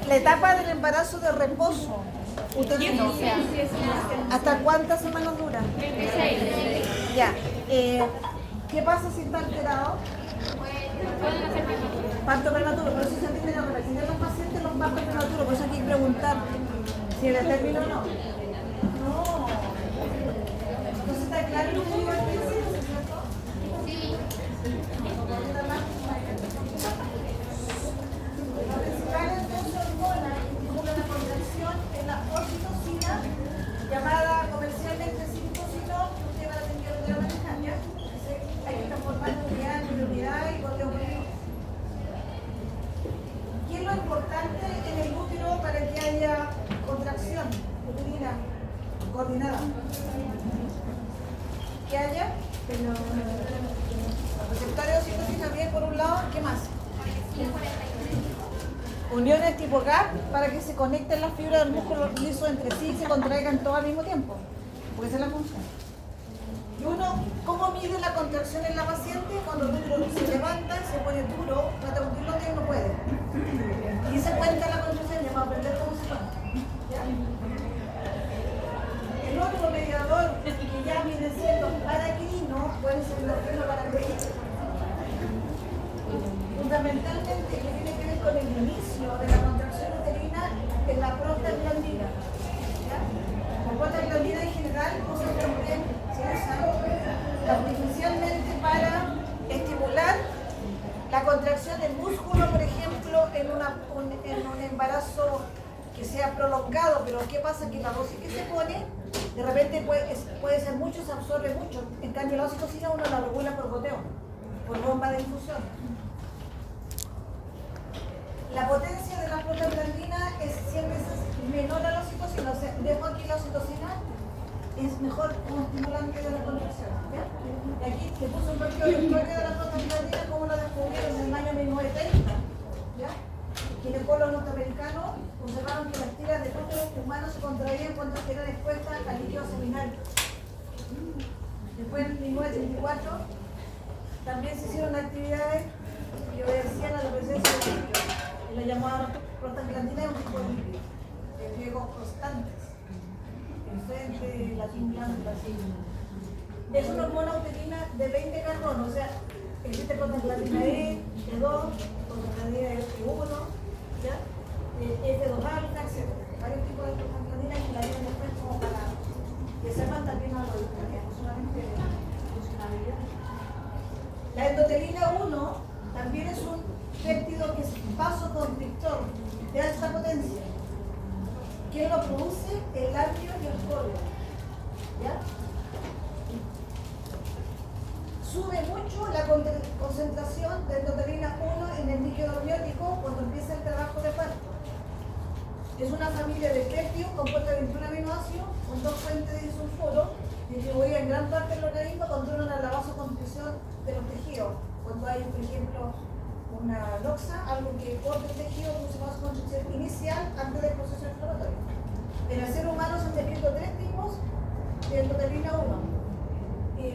La etapa del embarazo de reposo uterino, ¿hasta cuántas semanas dura? 26. Ya. ¿Qué pasa si está alterado? Pueden hacer prematuro. Parto prematuro, por eso se entiende la reacción de los pacientes, los partos prematuros, por eso hay que preguntar si el término o no. No. Entonces está claro lo que digo aquí, ¿cierto? Sí. La principal entonces hormona que estimula la contracción es la oxitocina, llamada comercialmente citocina, que va a tener que manejar, ¿ya? Hay que transformar unidad en unidad y corteo. ¿Qué es lo importante en el útero para que haya contracción uterina coordinada? Que haya receptores de oxitocina bien por un lado, ¿qué más? Uniones tipo gap para que se conecten las fibras del músculo liso entre sí y se contraigan todo al mismo tiempo, porque esa es la función. Y uno, ¿cómo mide la contracción en la paciente? Cuando el útero se levanta, se pone duro, trata de hundirlo y no puede. Y se cuenta la contracción para aprender cómo se cuenta. ¿Ya? El otro mediador que ya viene siendo paracrino puede ser el organo paracrino. Fundamentalmente, que tiene que ver con el inicio de la contracción uterina en la prostaglandina. ¿Ya? La prostaglandina en general se usa artificialmente para estimular la contracción del músculo, por ejemplo, en un embarazo que sea prolongado, pero ¿qué pasa? Que la dosis que se pone, de repente puede ser mucho, se absorbe mucho. En cambio, la oxitocina uno la regula por goteo, por bomba de infusión. La potencia de la prostaglandina es 100 veces menor a la oxitocina. O sea, dejo aquí la oxitocina, es mejor como estimulante de la contracción. ¿Ya? Y aquí le puse un poquito de historia de la prostaglandina, como la descubrieron en el año 1930. ¿Ya? Los ginecólogos norteamericanos observaron que las tiras de úteros humanos se contraían cuando eran expuestas al líquido seminal. Después, en 1934, también se hicieron actividades que obedecían a la presencia de líquido. La llamada prostaglandina es un tipo de líquido, de riegos constantes, el frente, latín blanco, así. Es una hormona uterina de 20 carbonos, o sea, existe prostaglandina E, T2, prostaglandina E1, ¿ya? F2 alfa, etc. Varios tipos de prostaglandina que la vienen después como para que sepan también algo de historia, no solamente funcionalidad. La endotelina 1 también es un péptido que es vasoconstrictor de alta potencia. ¿Quién lo produce? El lácteo y el cólera. ¿Ya? Sube mucho la concentración de endotelina 1 en el líquido amniótico cuando empieza el trabajo de parto. Es una familia de péptidos compuesta de 21 aminoácidos con 2 fuentes de disulfuro distribuidas en gran parte del organismo, controlan la vasoconstricción de los tejidos. Cuando hay, por ejemplo, una loxa, algo que corta el tejido, produce vasoconstricción inicial antes del proceso inflamatorio. En el ser humano se han descrito 3 tipos de endotelina 1.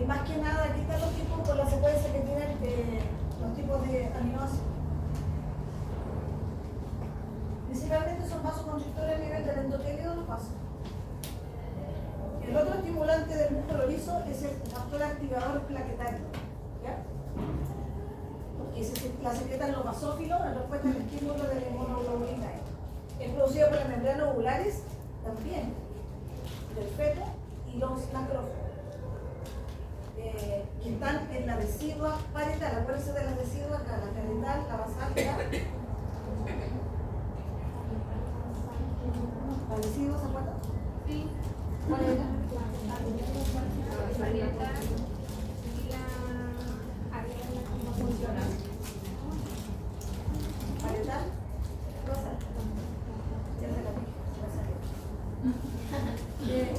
Más que nada, aquí están los tipos con la secuencia que tienen los tipos de aminoácidos. Principalmente son vasoconstrictores a nivel del endotelio de los vasos. El otro estimulante del músculo liso es el factor activador plaquetario. ¿Ya? Que la secretan los basófilos en respuesta al estímulo de la inmunoglobulina E. Es producido por las membranas ovulares también, del feto y los macrófagos, que están en la decidua parietal. Acuérdense de las deciduas acá, la parietal, la basáltica. ¿La decidua se acuerdan? Sí. ¿Cuál era? La parietal y la ariana, ¿cómo funciona? ¿Parietal? Rosa. Ya se la dije.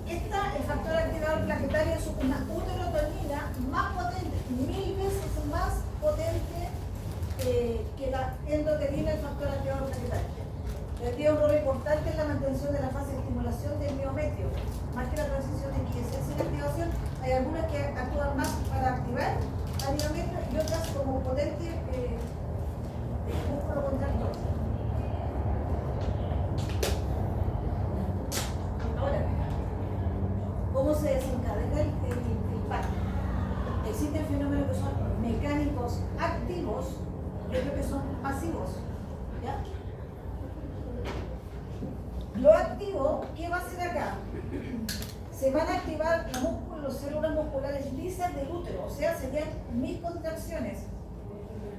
El factor activador plaquetario es una uterotonina más potente, 1000 veces más potente que la endotelina, el factor activador plaquetario. Tiene un rol importante en la mantención de la fase de estimulación del miometrio, más que la transición de quiescencia y activación. Hay algunas que actúan más para activar al miometrio y otras como potente músculo son pasivos. ¿Ya? Lo activo, ¿qué va a hacer acá? Se van a activar los células musculares lisas del útero, o sea, serían mis contracciones.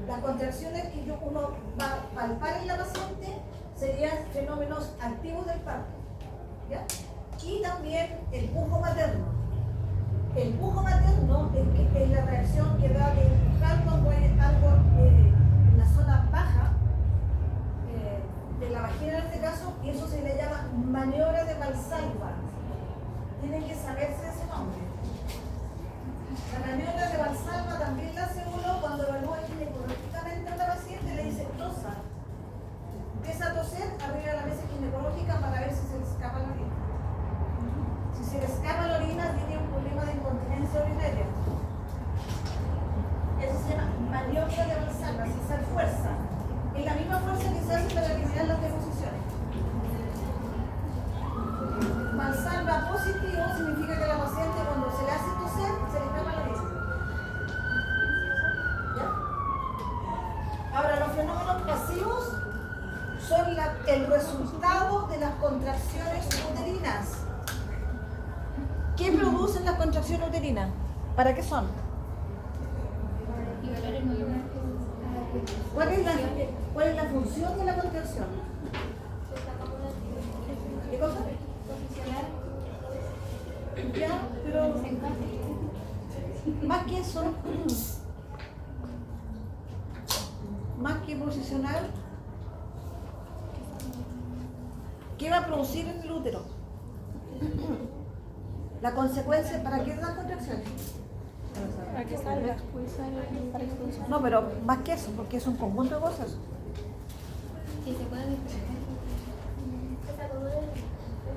Las contracciones que uno va a palpar en la paciente serían fenómenos activos del parto. ¿Ya? Y también el pujo materno. El pujo materno es la reacción que da de empujar cuando hay algo en la zona baja de la vagina en este caso, y eso se le llama maniobra de Valsalva. Tienen que saberse ese nombre. La maniobra de Valsalva también la hace uno cuando evalúa ginecológicamente a la paciente, le dice tosa. Empieza a toser arriba de la mesa ginecológica para ver si se le escapa la orina. Si se le escapa la orina, tiene un problema de incontinencia urinaria. Eso se llama maniobra de Valsalva, si se fuerza. Es la misma fuerza que se hace para eliminar las deposiciones. Valsalva positivo significa que la paciente cuando se le hace toser, se le escapa la orina. ¿Ya? Ahora, los fenómenos pasivos son el resultado de las contracciones uterinas. ¿Qué producen las contracciones uterinas? ¿Para qué son? ¿Cuál es la función de la contracción? ¿Qué cosa? Ya, pero más que eso, más que posicionar, ¿qué va a producir en el útero? La consecuencia, ¿para qué dan contracciones? Para que salga. No, pero más que eso, porque es un conjunto de cosas. Sí, se puede diferenciar.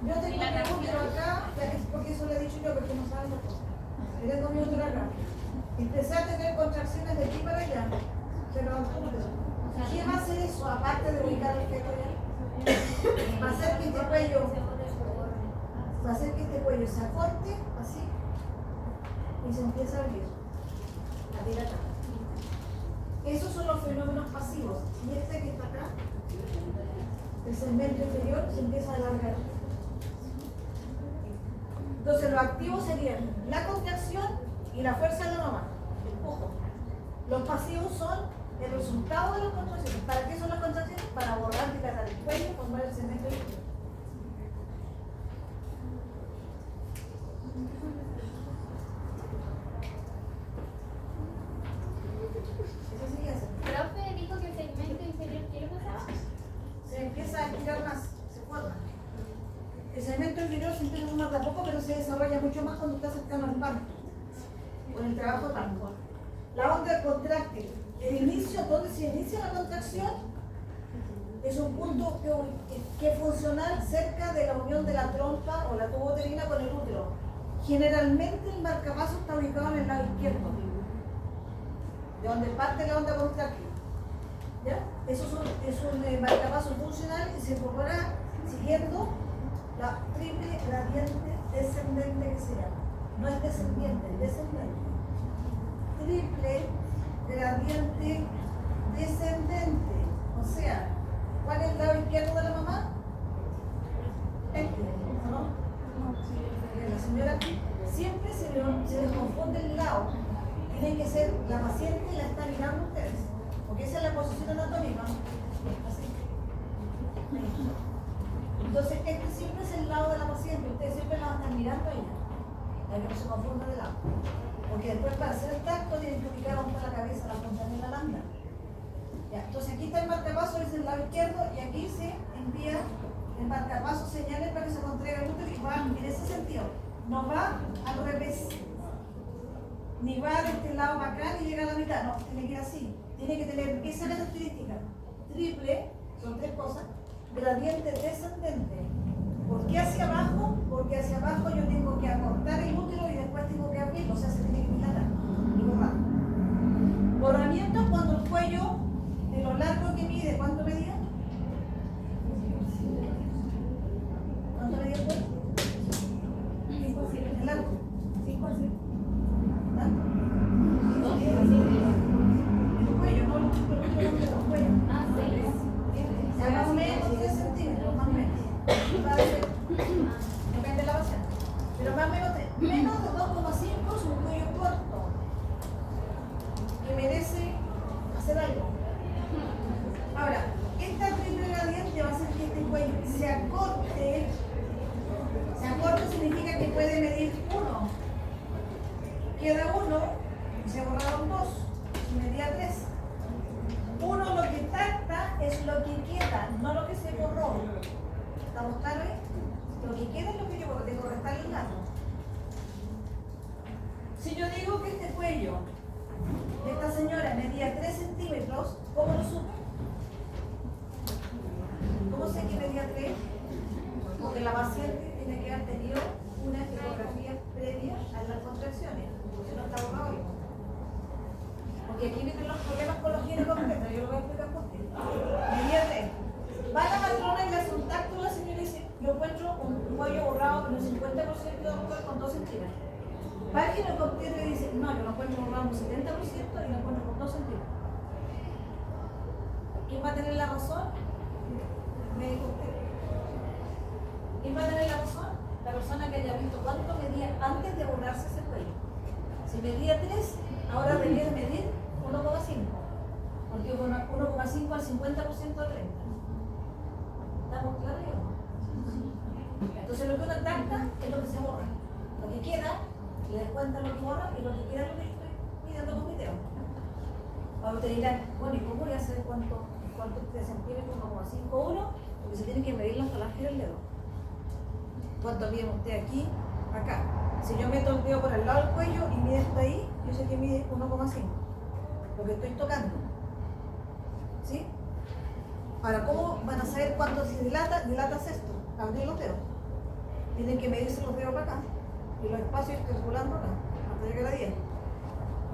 Yo tengo mi útero acá, porque eso le he dicho yo, porque no saben las cosas. Yo tengo mi útero acá. Empecé a tener contracciones de aquí para allá. Se levantó el útero. ¿Qué va a hacer eso, aparte de ubicar el feto allá? Va a hacer que este cuello se acorte, así, y se empieza a abrir. A tirar acá. Esos son los fenómenos pasivos. Y este que está acá, el segmento inferior, se empieza a alargar. Entonces, los activos serían la contracción y la fuerza de la mamá, el pujo. Los pasivos son el resultado de las contracciones. ¿Para qué son las contracciones? Para borrar, dilatar el cuello y formar el segmento inferior. Eso sí que hace. Profe dijo que el segmento inferior, ¿qué le pasaba? Se empieza a estirar más, se forma. El segmento inferior se empieza a formar de a poco, pero se desarrolla mucho más cuando está cercano al parto, con el trabajo tanto. La onda contráctil, el inicio, donde se inicia la contracción, es un punto que es funcional cerca de la unión de la trompa o la tubo uterina con el útero. Generalmente el marcapaso está ubicado en el lado izquierdo, de donde parte la onda contráctil. ¿Ya? Eso es un marcapaso funcional y se incorpora siguiendo la triple gradiente descendente que se llama. No es descendiente, es descendente. Triple gradiente descendente. O sea, ¿cuál es el lado izquierdo de la mamá? Este, ¿no? La señora siempre se les confunde el lado. Tiene que ser la paciente la está mirando ustedes, porque esa es la posición anatómica. Así. Entonces, este siempre es el lado de la paciente, ustedes siempre la van a estar mirando a ella, para que no se confunda de lado. Porque después para hacer el tacto tienen que ubicar donde está la cabeza, la punta de la lambda. Ya, entonces aquí está el marcapaso, es el lado izquierdo, y aquí se envía el marcapaso señales para que se contraiga el útero y va en ese sentido. No va al revés, ni va de este lado para acá ni llega a la mitad, no, tiene que ir así. Tiene que tener esa característica triple, son tres cosas, gradiente descendente. ¿Por qué hacia abajo? Porque hacia abajo yo tengo que acortar el útero y después tengo que abrirlo, o sea, se tiene que dilatar y borrar. Borramiento es cuando el cuello, de lo largo que mide, ¿cuánto medía? ¿Cuánto medía el cuello? 5 así, el largo. 5 así. ¿Tanto? El cuello, no el cuello. cuello se acorte significa que puede medir 1. Queda 1 y se borraron 2. Y medía 3. 1 lo que tacta es lo que queda, no lo que se borró. ¿Estamos claros? Lo que queda es lo que yo borro, tengo que restarle el lado. Si yo digo que este cuello de esta señora medía 3 centímetros, ¿cómo lo supe? ¿Cómo sé que medía 3? Porque la paciente tiene que haber tenido una ecografía previa a las contracciones, si no está borrado hoy. Porque aquí vienen los problemas con los ginecometros, yo lo voy a explicar por qué. Medía 3. Va la matrona y le hace un tacto a la señora y dice, yo encuentro un cuello borrado en un 50% de doctor con 2 centímetros. Va el ginecometro y dice, no, yo lo encuentro borrado en un 70% y lo encuentro con 2 centímetros. ¿Quién va a tener la razón? El médico usted. ¿Quién va a tener la razón? La persona que haya visto cuánto medía antes de borrarse ese cuello. Si medía 3, ahora debería de medir 1,5. Porque 1,5 al 50% de 30. ¿Estamos claros? Entonces lo que uno tacta es lo que se borra. Lo que queda, le descuentan lo que borra y lo que queda es lo que estoy midiendo con video. Ahora te dirán, bueno, ¿y cómo voy a hacer cuánto de centímetros? 1,51, porque se tiene que medir la falange del dedo. ¿Cuánto mide usted aquí? Acá. Si yo meto el dedo por el lado del cuello y mide esto ahí, yo sé que mide 1,5. Lo que estoy tocando. ¿Sí? Ahora, ¿cómo van a saber cuánto se dilata? Dilatas esto, abrir los dedos. Tienen que medirse los dedos para acá y los espacios calculando acá, hasta llegar a 10.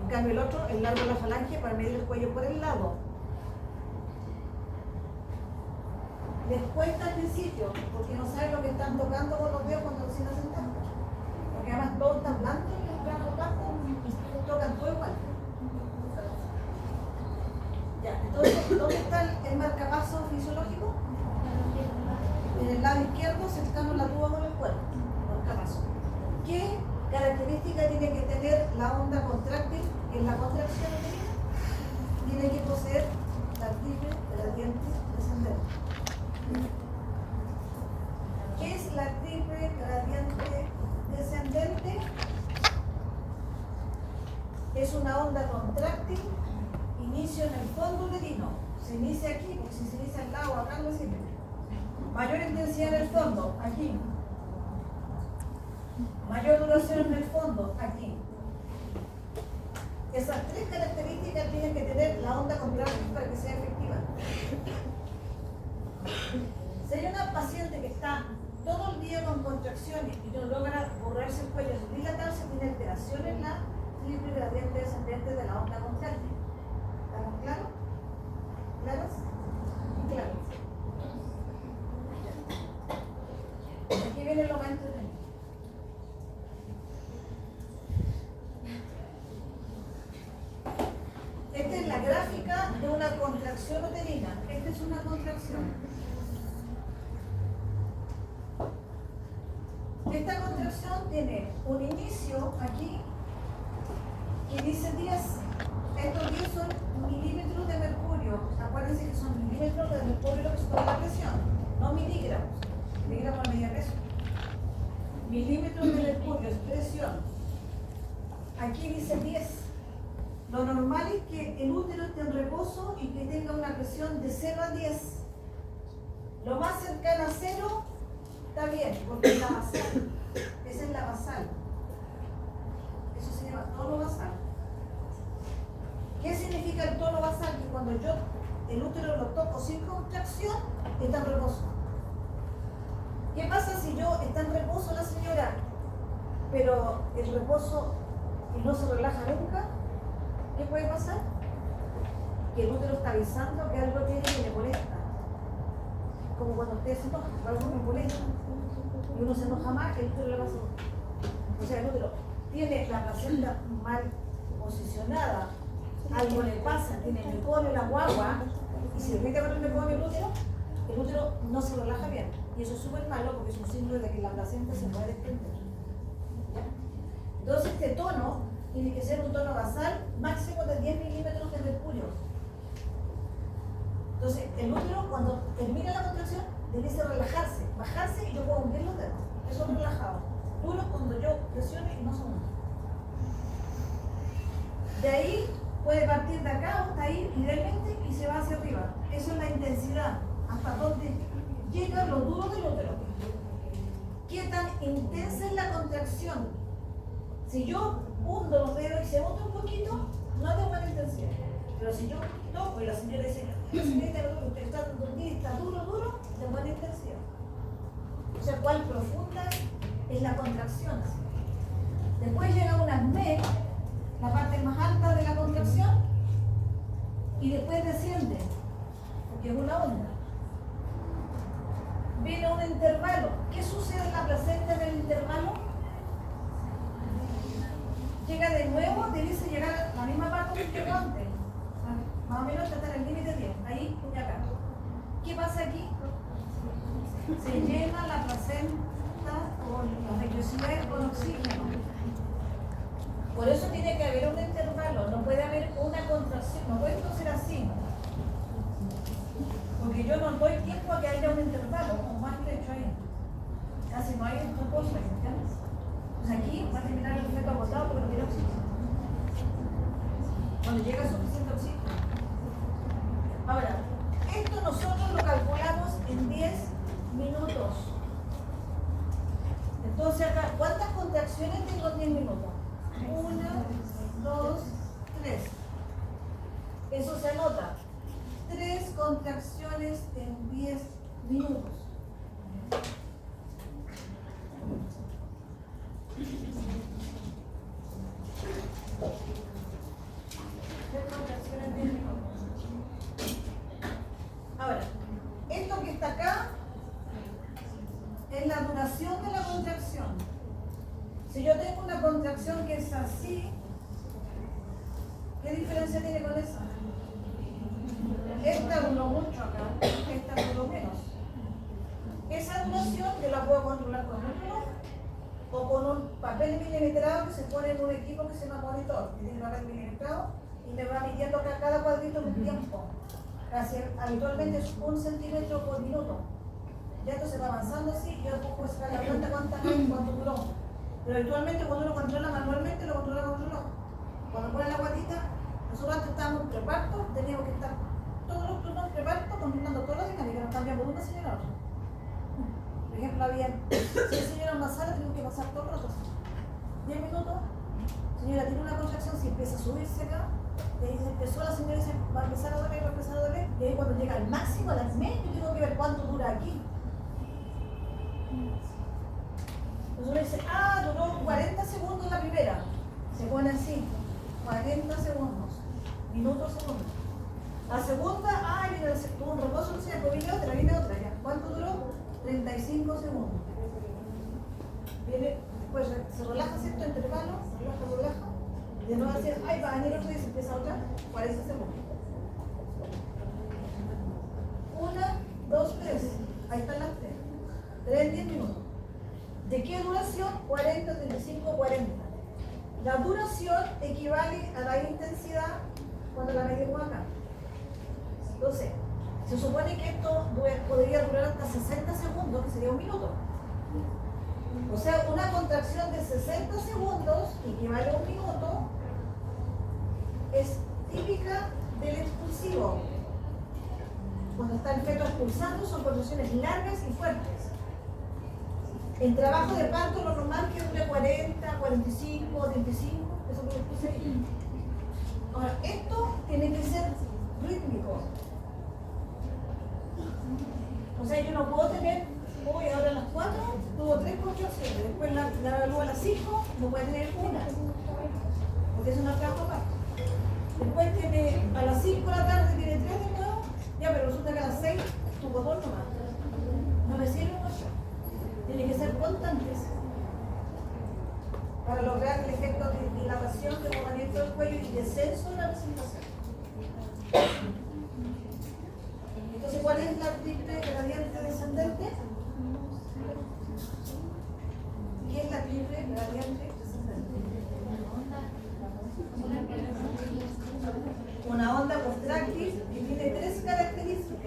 En cambio el otro, el largo de la falange para medir el cuello por el lado. Les cuesta al principio, porque no saben lo que están tocando con los dedos cuando recién hacen tanto. Porque además todo está blanco y los brazos blancos tocan todo igual. Ya, entonces, ¿dónde está el marcapaso fisiológico? En el lado izquierdo, cercano a la tuba con el cuerpo. Marcapaso. ¿Qué característica tiene que tener la onda contráctil en la contracción uterina? Tiene que poseer la triple gradiente descendente. ¿Qué es la triple gradiente descendente? Es una onda contráctil, inicio en el fondo uterino. Se inicia aquí, porque si se inicia al lado, acá no sirve. Mayor intensidad en el fondo, aquí. Mayor duración en el fondo, aquí. Esas 3 características tienen que tener la onda contráctil para que sea efectiva. Si hay una paciente que está todo el día con contracciones y no logra borrarse el cuello, dilatarse, tiene alteración en la triple gradiente descendente de la onda contráctil. ¿Estamos claros? ¿Claros? Claros. Aquí viene lo más entretenido. Esta es la gráfica de una contracción uterina. Esta es una contracción. Esta contracción tiene un inicio aquí que dice 10. Estos 10 son milímetros de mercurio. Acuérdense que son milímetros de mercurio lo que se toma la presión, no miligramos. Miligramos media peso. Milímetros de mercurio es presión. Aquí dice 10. Lo normal es que el útero esté en reposo y que tenga una presión de 0 a 10. Lo más cercano a 0 está bien, porque es la basal. Esa es la basal. Eso se llama tono basal. ¿Qué significa el tono basal? Que cuando yo el útero lo toco sin contracción, está en reposo. ¿Qué pasa si yo está en reposo la señora, pero el reposo y no se relaja nunca? ¿Qué puede pasar? Que el útero está avisando que algo tiene que le molesta. Como cuando usted se enoja, algo me molesta. Y uno se enoja más, el útero le pasa. O sea, el útero tiene la placenta mal posicionada, algo le pasa, tiene el meconio, la guagua, y si irrita con el meconio el útero no se relaja bien. Y eso es súper malo porque es un signo de que la placenta se puede desprender. Entonces este tono tiene que ser un tono basal máximo de 10 milímetros de mercurio. Entonces, el útero, cuando termina la contracción, debe relajarse, bajarse y yo puedo hundir los dedos. Eso es relajado. Duro cuando yo presiono y no se hunde. De ahí puede partir de acá o hasta ahí idealmente y se va hacia arriba. Eso es la intensidad, hasta donde llega lo duro del útero. ¿Qué tan intensa es la contracción? Si yo hundo los dedos y se hunde un poquito, no es de buena intensidad. Pero si yo toco y la señora dice, señorita, usted está dormida, está duro, de buena intensidad. O sea, cuál profunda es la contracción. Después llega una acné, la parte más alta de la contracción, y después desciende, porque es una onda. Viene un intervalo. ¿Qué sucede en la placenta en el intervalo? Llega de nuevo, debe llegar a la misma parte que llegó antes. Más o menos está en el límite 10, ahí y acá. ¿Qué pasa aquí? Se llena la placenta con la vellosidad con oxígeno. Por eso tiene que haber un intervalo, no puede haber una contracción, no puede ser así. Porque yo no doy tiempo a que haya un intervalo, como más estrecho ahí. Casi no hay otra cosa, ¿entiendes? Pues aquí va a terminar el feto agotado porque no tiene oxígeno. Cuando llega suficiente oxígeno. Ahora, esto nosotros lo calculamos en 10 minutos. Entonces acá, ¿cuántas contracciones tengo en 10 minutos? 1, 2, 3. Eso se anota. 3 contracciones en 10 minutos. Ahora, esto que está acá es la duración de la contracción. Si yo tengo una contracción que es así, ¿qué diferencia tiene con esa? Esta duró mucho acá, esta duró menos. Esa duración yo la puedo controlar con un reloj o con un papel milimetrado que se pone en un equipo que se llama monitor, que tiene papel milimetrado y me va midiendo acá cada cuadrito en un tiempo. Habitualmente es 1 centímetro por minuto. Ya esto se va avanzando así, yo puedo sacar la cuenta cuánto duró. Pero habitualmente cuando uno controla manualmente, lo controla con reloj. Cuando pone la guatita, nosotros antes estábamos en preparto, teníamos que estar todos los turnos en preparto controlando todas las dinámicas, nos cambiamos de una señora a otra. Por ejemplo, había 6 señoras en una sala, teníamos que pasar todo el rato. 10 minutos, señora tiene una contracción, si empieza a subirse acá, y ahí se empezó la señora y dice, va a empezar a doler, va a empezar a doler, y ahí cuando llega al máximo, a las medias, yo tengo que ver cuánto dura aquí. Entonces uno dice, duró 40 segundos la primera. Se pone así, 40 segundos, minutos, segundos. La segunda, tuvo un reposo, viene otra ya. ¿Cuánto duró? 35 segundos. Viene, después se relaja, ¿cierto? Intervalo, relaja. De nuevo decir, va a venir otro y se empieza otra, 40 segundos. 1, 2, 3. Ahí están las 3. 3 en 10 minutos. ¿De qué duración? 40, 35, 40. La duración equivale a la intensidad cuando la medimos acá. Entonces, se supone que esto podría durar hasta 60 segundos, que sería 1 minuto. O sea, una contracción de 60 segundos, equivale a 1 minuto, es típica del expulsivo. Cuando está el feto expulsando, son contracciones largas y fuertes. En trabajo de parto, lo normal que dure 40, 45, 35, eso es lo que puse ahí. Ahora, esto tiene que ser rítmico. O sea, yo no puedo tener, ahora a las 4 tuvo 3 contracciones, después luego a las 5 no puede tener una, porque eso no es trabajo parto. Después tiene, a las 5 de la tarde tiene 3 de nuevo, ya, pero resulta que a las 6 tuvo 2 nomás. No me sirve mucho. Tiene que ser constantes para lograr el efecto de dilatación, de movimiento del cuello y descenso de la presentación. Entonces, ¿cuál es la triple gradiente descendente? ¿Qué es la triple gradiente descendente? Una onda postráctil que tiene 3 características.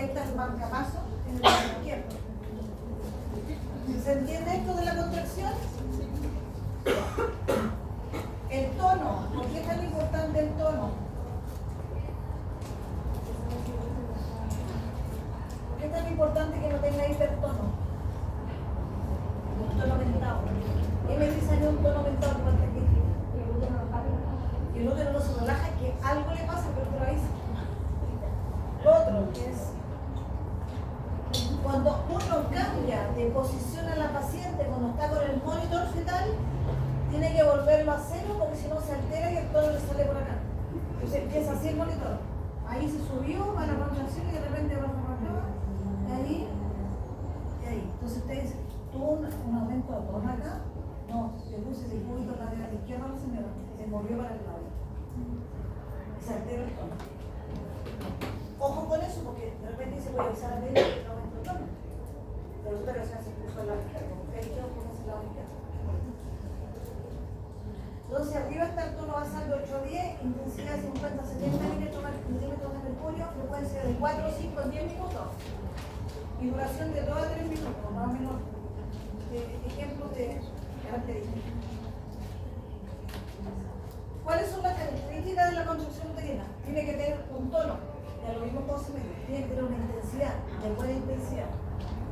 ahí está el marcapaso en el lado izquierdo. ¿Se entiende esto de la contracción? El tono, ¿por qué es tan importante el tono? ¿Por qué es tan importante que no tenga hipertono? Un tono aumentado. ¿Qué me dice a mí un tono aumentado que falta aquí? Que el útero no se relaja, que algo le pasa, pero te lo avisa. Lo otro es cuando uno cambia de posición a la paciente, cuando está con el monitor fetal, tiene que volverlo a cero porque si no se altera y el tono le sale por acá. Entonces empieza así el monitor. Ahí se subió, va a la contracción y de repente baja para acá. Y ahí, y ahí. Entonces usted dice, ¿tuvo un aumento de tono acá? No, le puse el cúbito para la izquierda, no se me va. Se movió para el lado. Se altera el tono. Ojo con eso porque de repente dice, voy a avisar a la médica que no aumento el tono. Pero resulta que se puso al lado izquierdo. Usted dice, ¿cómo es el lado izquierdo? Entonces arriba está el tono basal de 8 a 10, intensidad 50-70 milímetros de mercurio, frecuencia de 4, 5 en 10 minutos y duración de 2 a 3 minutos, más o menos ejemplos de características. ¿Cuáles son las características de la contracción uterina? Tiene que tener un tono, ya lo mismo con semejo, tiene que tener una intensidad, de buena intensidad,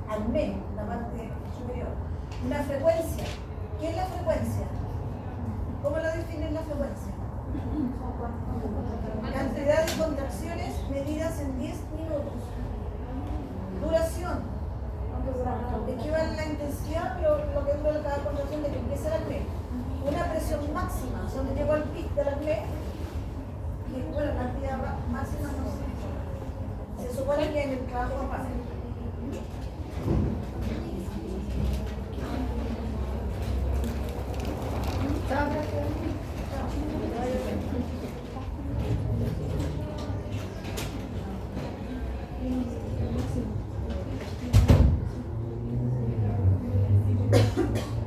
al menos la parte superior. Una frecuencia. ¿Qué es la frecuencia? ¿Cómo la definen la frecuencia? Cantidad de contracciones medidas en 10 minutos. Duración. Equivale a la intensidad, pero lo que dura cada contracción de que empieza el acné. Una presión máxima, donde llegó al pic del acné. Y bueno, la cantidad máxima no sé. Se supone que en el trabajo aparte.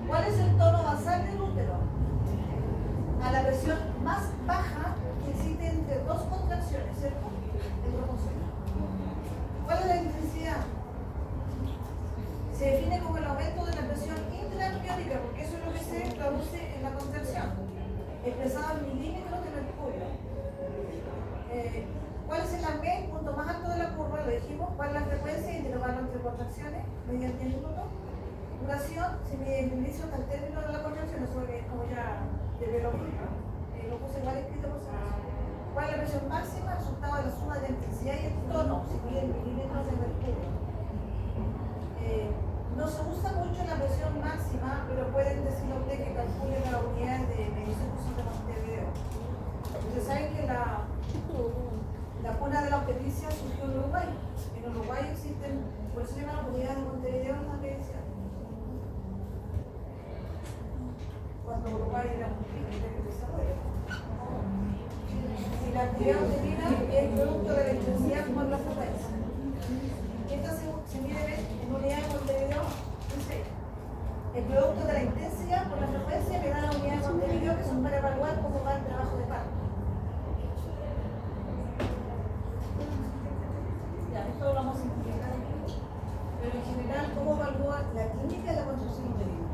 ¿Cuál es el tono basal del útero? A la presión más baja que existe entre dos contracciones, ¿cierto? ¿Cuál es la intensidad? Se define como el aumento de la presión intraamniótica, porque eso es lo que se traduce en la contracción, expresado en milímetros de mercurio. ¿Cuál es el AME? El punto más alto de la curva, lo dijimos. ¿Cuál es la frecuencia? Intervalo entre contracciones, mediante el minuto. Duración, se mide el inicio hasta el término de la contracción, eso es como ya de verlo, lo puse igual escrito por si acaso. ¿Cuál es la presión máxima? El resultado de la suma de la intensidad y el tono, se mide en milímetros de mercurio. No se usa mucho la presión máxima, pero pueden decirle a usted que calcule la unidad de medición de Montevideo. Ustedes saben que la cuna de la obstetricia surgió en Uruguay. En Uruguay existen, por eso se llama la unidad de Montevideo en la medición. Cuando Uruguay era un país de desarrollo. Si la actividad uterina es el producto de la intensidad por la frecuencia. Esta se mide en unidad de Montevideo, dice, el producto de la intensidad por la frecuencia que da la unidad de Montevideo, que son para evaluar cómo va el trabajo de parto. Ya, esto lo vamos a simplificar aquí, pero en general, ¿cómo evalúa la clínica de la construcción uterina?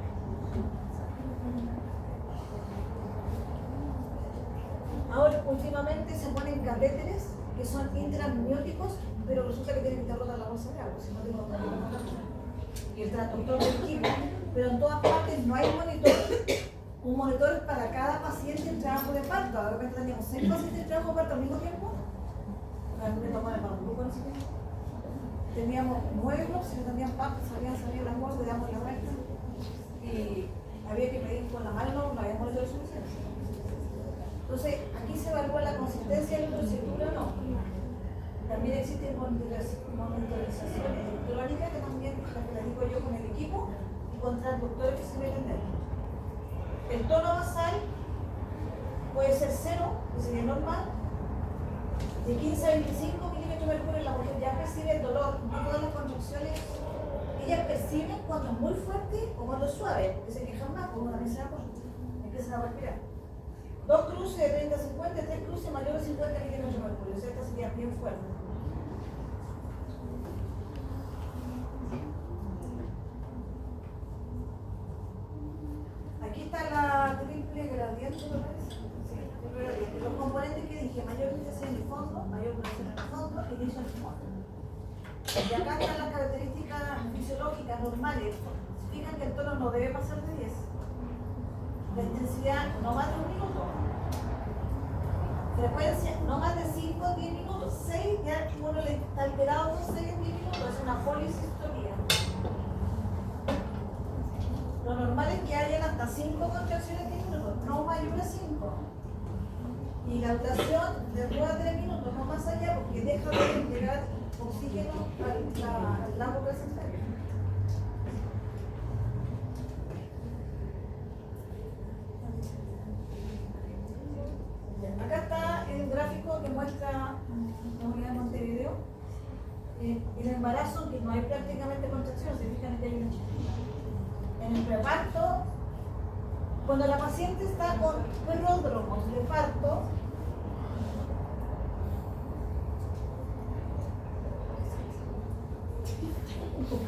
Ahora, últimamente se ponen catéteres que son intraamnióticos, pero resulta que tienen que rotar la bolsa de agua, si no tengo y el traductor del equipo. Pero en todas partes no hay monitor. Un monitor para cada paciente en trabajo de parto. De repente teníamos 6 pacientes en trabajo de parto al mismo tiempo. Me tomaban para un grupo, no sé qué. Teníamos 9 blogs, si no tenían parto, sabían salir las bolsas, le damos la vuelta. Y había que medir con la mano, no había monitor suficiente. Entonces, aquí se evalúa la consistencia de la procedura o no. También existen monitorizaciones electrónicas que también las digo yo con el equipo y con transductores que se meten dentro. El tono basal puede ser 0, que sería normal, de 15 a 25 milímetros de mercurio. La mujer ya percibe el dolor, no todas las contracciones. Ellas perciben cuando es muy fuerte o cuando es suave, porque se quejan más, como también se da cuenta, empiezan a respirar. 2 cruces de 30 a 50, 3 cruces mayores de 50 milímetros de mercurio, o sea, esta sería bien fuerte. 10, me parece. Sí, primero 10. Los componentes que dije, mayor intensidad en el fondo, mayor duración en el fondo, inicio en el fondo. Y acá están las características fisiológicas normales. Fijan que el tono no debe pasar de 10. La intensidad no más de 1 minuto. Frecuencia no más de 5 o 10 minutos. 6 ya uno le está alterado con 6 en 10 minutos. Es una polisistolia. Lo normal es que hayan hasta 5 contracciones en 10 minutos, no mayor a 5. Y la duración de 2 a 3 minutos, no más allá, porque deja de llegar oxígeno al lago placentario. Acá está el gráfico que muestra la unidad de Montevideo. El embarazo, que no hay prácticamente contracción, se fijan que hay una chiquita. En el preparto, cuando la paciente está con pródromos de parto,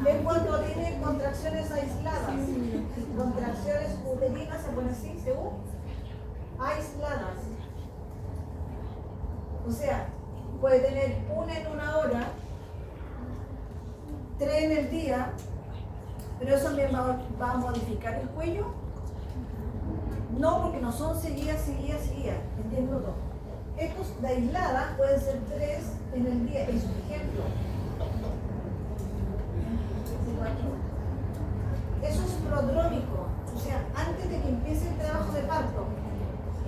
es cuando tiene contracciones aisladas, contracciones uterinas, se pone así, aisladas. O sea, puede tener 1 en 1 hora, 3 en el día, pero eso también va a modificar el cuello. No, porque no son seguidas, en 10 minutos. Estos de aislada pueden ser 3 en el día, es un ejemplo. Eso es prodrómico, o sea, antes de que empiece el trabajo de parto.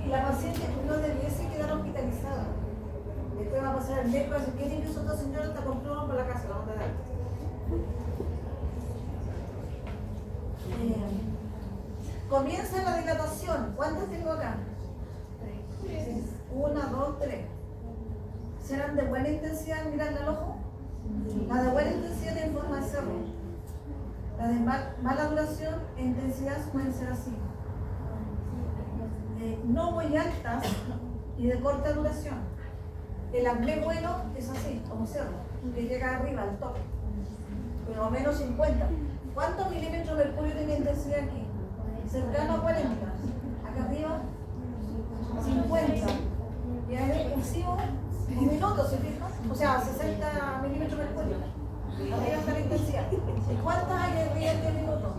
Y la paciente no debiese quedar hospitalizada. Después va a pasar el médico y va a decir, ¿quién ingresó a esta señora? Está con plomo por la casa, la vamos a dar. Comienza la dilatación. ¿Cuántas tengo acá? 1, 2, 3. ¿Serán de buena intensidad mirando al ojo? La de buena intensidad de forma de cerro. La de mala duración e intensidad pueden ser así. No muy altas y de corta duración. El acné bueno es así, como cerro, que llega arriba al tope. Pero más o menos 50. ¿Cuántos milímetros de mercurio tiene intensidad aquí? Cercano a 40. Acá arriba, 50. Y es expulsivo, 1 minuto, ¿se fijan? O sea, 60 milímetros de mercurio. Arriba está la intensidad. ¿Y cuántas hay arriba en 10 minutos?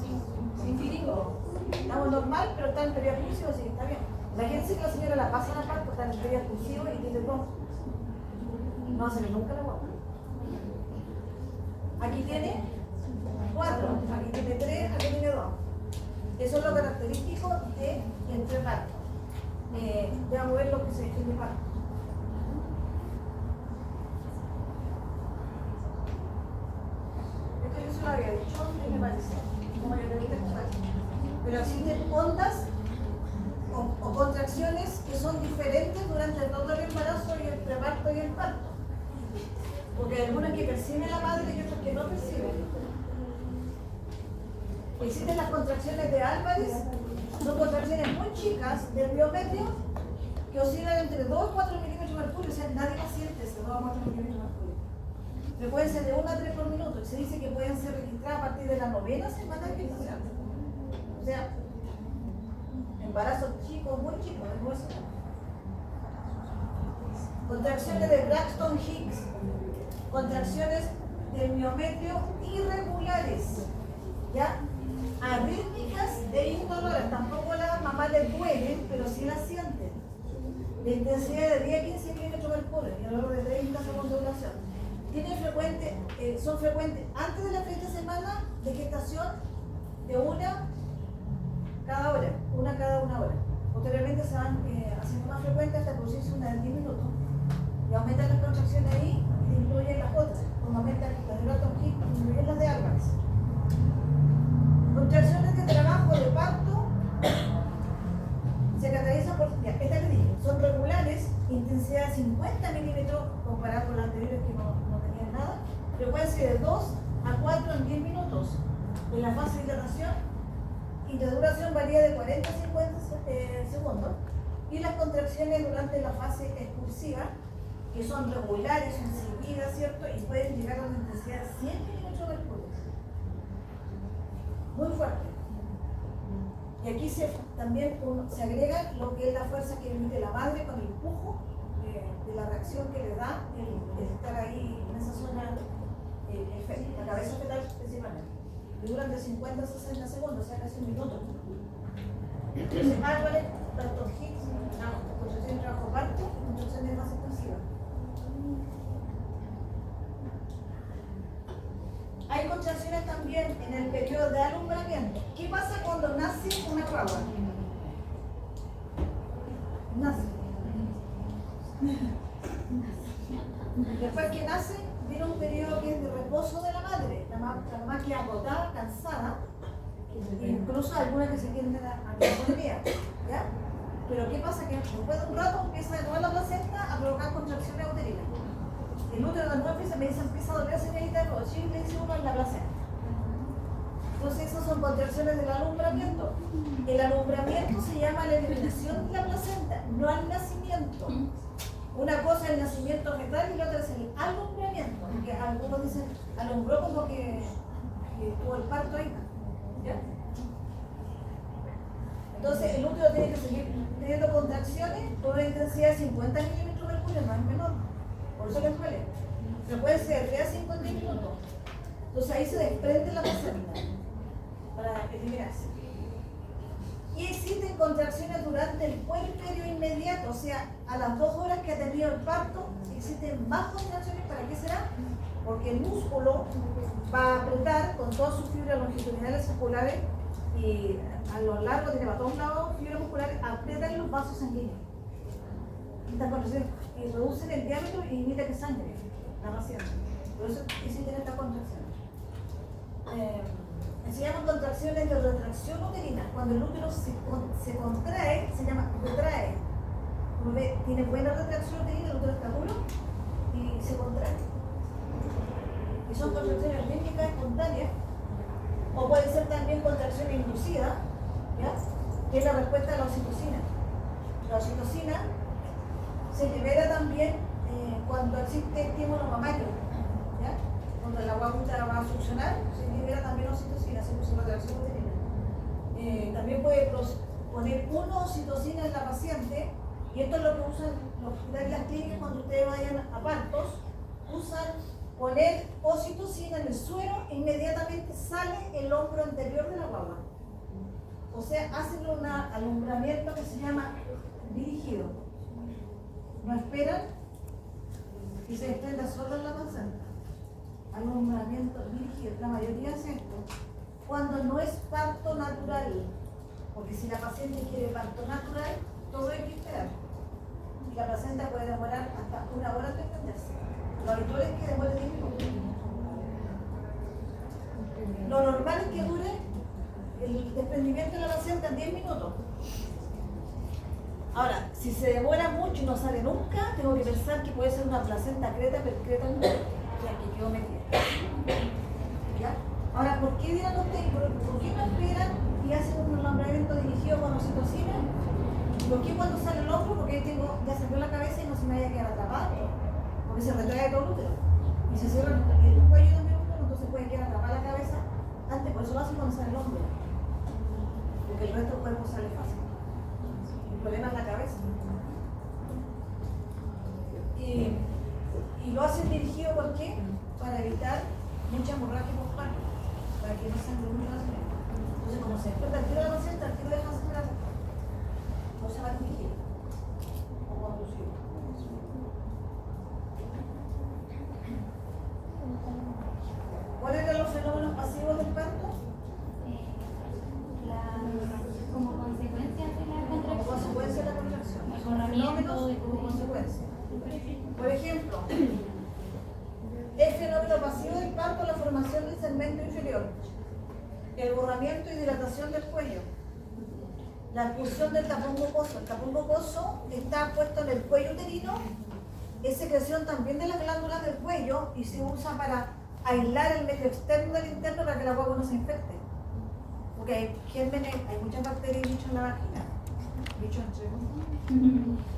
5. Estamos normal, pero está en periodo expulsivo, así que está bien. Imagínense que la señora la pasa a la parte, está en periodo expulsivo y tiene 2. No hace nunca la guapa. Aquí tiene 4, aquí tiene 3, aquí tiene 2. Eso es lo característico del preparto. Voy a mover lo que se dice de parto. Esto yo se lo había dicho, ¿qué me parece? Como yo te dije, pero existen ondas o contracciones que son diferentes durante todo el embarazo y el preparto y el parto. Porque hay algunas que percibe la madre y otras que no perciben. Existen las contracciones de Álvarez, son contracciones muy chicas del biometrio que oscilan entre 2 y 4 milímetros de mercurio, o sea, nadie la siente ese 2 a 4 milímetros de mercurio. Frecuencia de 1 a 3 por minuto, y se dice que pueden ser registradas a partir de la 9ª semana de gestación. O sea, embarazos chicos, muy chicos, de 9 semanas. Contracciones de Braxton Hicks, contracciones del miometrio irregulares, ¿ya? Arrítmicas e indoloras, tampoco las mamás les duelen, pero sí las sienten. De intensidad de 10 a 15 milímetros de mercurio y a lo largo de 30 segundos de duración. Son frecuentes antes de la 30 semana de gestación de 1 cada hora, 1 cada 1 hora. Posteriormente se van haciendo más frecuentes hasta producirse una de 10 minutos. Y aumentan las contracciones ahí y disminuyen las otras, como aumentan las de Braxton Hicks y disminuyen las de Álvarez. Contracciones de trabajo de parto se caracterizan por, ya, esta que dije, son regulares, intensidad de 50 milímetros comparado con las anteriores que no tenían nada, frecuencia de 2 a 4 en 10 minutos. En la fase de dilatación y la duración varía de 40 a 50 segundos. Y las contracciones durante la fase expulsiva, que son regulares, son seguidas, ¿cierto? Y pueden llegar a una intensidad de 100 milímetros de mercurio. Muy fuerte. Y aquí aquí también se agrega lo que es la fuerza que emite la madre con el empujo de la reacción que le da el estar ahí en esa zona, la cabeza fetal principalmente. Y duran de 50 a 60 segundos, o sea, casi un minuto. Entonces, árboles, tanto hits, construcción de trabajo parto, construcciones más extensivas. Hay contracciones también en el periodo de alumbramiento. ¿Qué pasa cuando nace una guagua? Nace. Después que nace, viene un periodo que es de reposo de la madre. La mamá queda agotada, cansada, incluso algunas que se tienden a quedar, ¿ya? Pero ¿qué pasa? Que después de un rato empieza de nuevo la placenta a provocar contracciones uterinas. El útero de nuevo empieza a doler, señorita, y le dice uno en la placenta. Entonces esas son contracciones del alumbramiento. El alumbramiento se llama la eliminación de la placenta, no al nacimiento. Una cosa es el nacimiento fetal y la otra es el alumbramiento. Porque algunos dicen alumbró como que tuvo el parto ahí. ¿Ya? Entonces el útero tiene que seguir teniendo contracciones con una intensidad de 50 milímetros de mercurio, no es menor. Por eso les duele. Pero puede ser de 3 a 5 minutos. Entonces ahí se desprende la placenta para eliminarse. Y existen contracciones durante el puerperio inmediato, o sea, a las 2 horas que ha tenido el parto, existen más contracciones. ¿Para qué será? Porque el músculo va a apretar con todas sus fibras longitudinales circulares y a lo largo, tiene para todos lados, fibras musculares, aprietan los vasos sanguíneos. Estas contracciones y reducen el diámetro y imita que sangre la paciente. Por eso existen estas contracciones. Se llaman contracciones de retracción uterina. Cuando el útero se contrae, se llama retrae. Uno ve, tiene buena retracción uterina, el útero está duro y se contrae. Y son contracciones rítmicas espontáneas, o pueden ser también contracciones inducidas, ¿ya? Que es la respuesta a la oxitocina. La oxitocina se libera también cuando existe estímulo mamario, ¿ya? Cuando la guaguita va a succionar, se libera también oxitocina, se produce retracción uterina. También puede poner oxitocina en la paciente, y esto es lo que usan los hospitales y las clínicas cuando ustedes vayan a partos, usan poner oxitocina en el suero e inmediatamente sale el hombro anterior de la guagua. O sea, hacen un alumbramiento que se llama dirigido. No esperan y se desprenda solo en la placenta. Alumbramiento dirigido. La mayoría hace esto cuando no es parto natural. Porque si la paciente quiere parto natural, todo hay que esperar. Y la placenta puede demorar hasta 1 hora en desprenderse. Lo habitual es que demore 10 minutos. Lo normal es que dure el desprendimiento de la placenta en 10 minutos. Ahora, si se demora mucho y no sale nunca, tengo que pensar que puede ser una placenta creta percreta, o sea, que quedó metida. ¿Ya? Ahora, ¿por qué dirán ustedes? ¿Por qué no esperan y hacen un alumbramiento dirigido con oxitocina? ¿Por qué cuando sale el hombro? Porque ahí ya salió la cabeza y no se me vaya a quedar atrapado. Porque se retrae todo el útero. Y se cierra el cuello de mi útero, entonces puede quedar atrapada la cabeza antes, por eso lo hacen cuando sale el hombro. Porque el resto del cuerpo sale fácil. El problema es la cabeza. Y lo hacen dirigido, ¿por qué? Para evitar mucha hemorragia postparto, para que no sangre mucho la sangre. Entonces, como se despierta el tiro de la placenta, el tiro deja sangrar. No se va a dirigir. O conducido. ¿Cuáles eran los fenómenos pasivos del parto? Como consecuencia de la Como contracción. consecuencia de la contracción. Son Mejoramiento fenómenos de- como consecuencia. Por ejemplo, el fenómeno pasivo del parto es la formación del segmento inferior, el borramiento y dilatación del cuello, la expulsión del tapón mucoso. El tapón mucoso está puesto en el cuello uterino, es secreción también de las glándulas del cuello y se usa para aislar el medio externo del interno para que la guagua no se infecte. Porque hay muchas bacterias y bichos en la vagina, bichos entre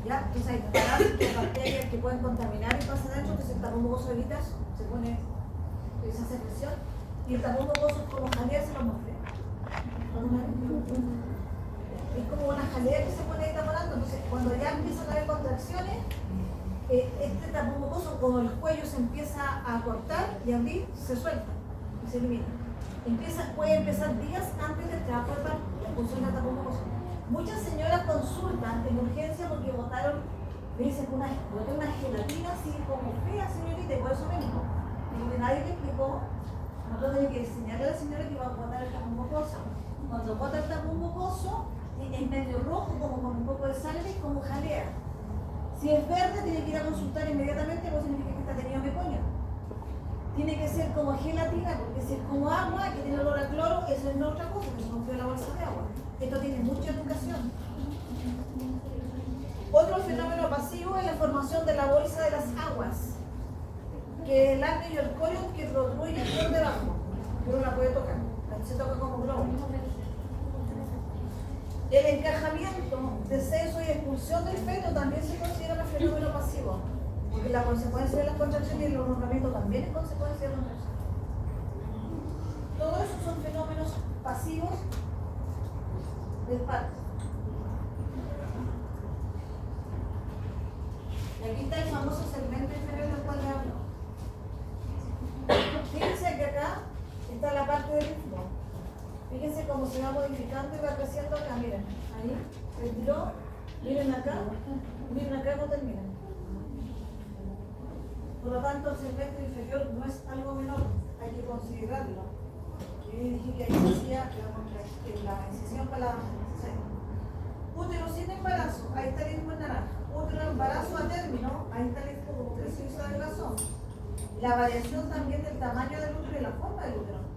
¿ya? Entonces hay parásitos, bacterias que pueden contaminar y pasar adentro, entonces el tapón mucoso evita eso, se pone esa secreción y el tapón mucoso como jalea se lo muestra. es como una jalea que se pone ahí taponando. Entonces, cuando ya empiezan a haber contracciones, este tapón mucoso, como el cuello se empieza a cortar y abrir, se suelta y se elimina. Puede empezar días antes del trabajo de parto, la función del tapón mucoso. Muchas señoras consultan en urgencia porque botaron, me dicen, boté una gelatina así como fea, señorita, y por eso mismo. Porque nadie le explicó, nosotros tenemos que enseñarle a la señora que va a botar el tapón mucoso. Cuando bota el tapón mucoso, es medio rojo, como con un poco de sangre y como jalea. Si es verde, tiene que ir a consultar inmediatamente, porque significa que está teniendo mecoña. Tiene que ser como gelatina, porque si es como agua, que tiene olor a cloro, eso es no otra cosa, que se rompió la bolsa de agua. Esto tiene mucha educación. Otro fenómeno pasivo es la formación de la bolsa de las aguas, que es el acné y el colon que protruye por debajo. Uno la puede tocar, se toca como globo. El encajamiento, descenso y expulsión del feto también se considera un fenómeno pasivo, porque la consecuencia de las contracciones y el ordenamiento también es consecuencia de la contracción. Todos esos son fenómenos pasivos del parto. Y aquí está el famoso segmento inferior del cual le hablo. Fíjense que acá está la parte del ritmo. Fíjense cómo se va modificando y va creciendo acá, miren, ahí, retiró, miren acá cómo termina. Por lo tanto, el segmento inferior no es algo menor, hay que considerarlo. Yo dije que ahí se hacía la incisión para la cesárea. Útero sin embarazo, ahí está el ritmo en naranja. Útero embarazo a término, ahí está el ritmo como creció y se adelgazó. La variación también del tamaño del útero y la forma del útero.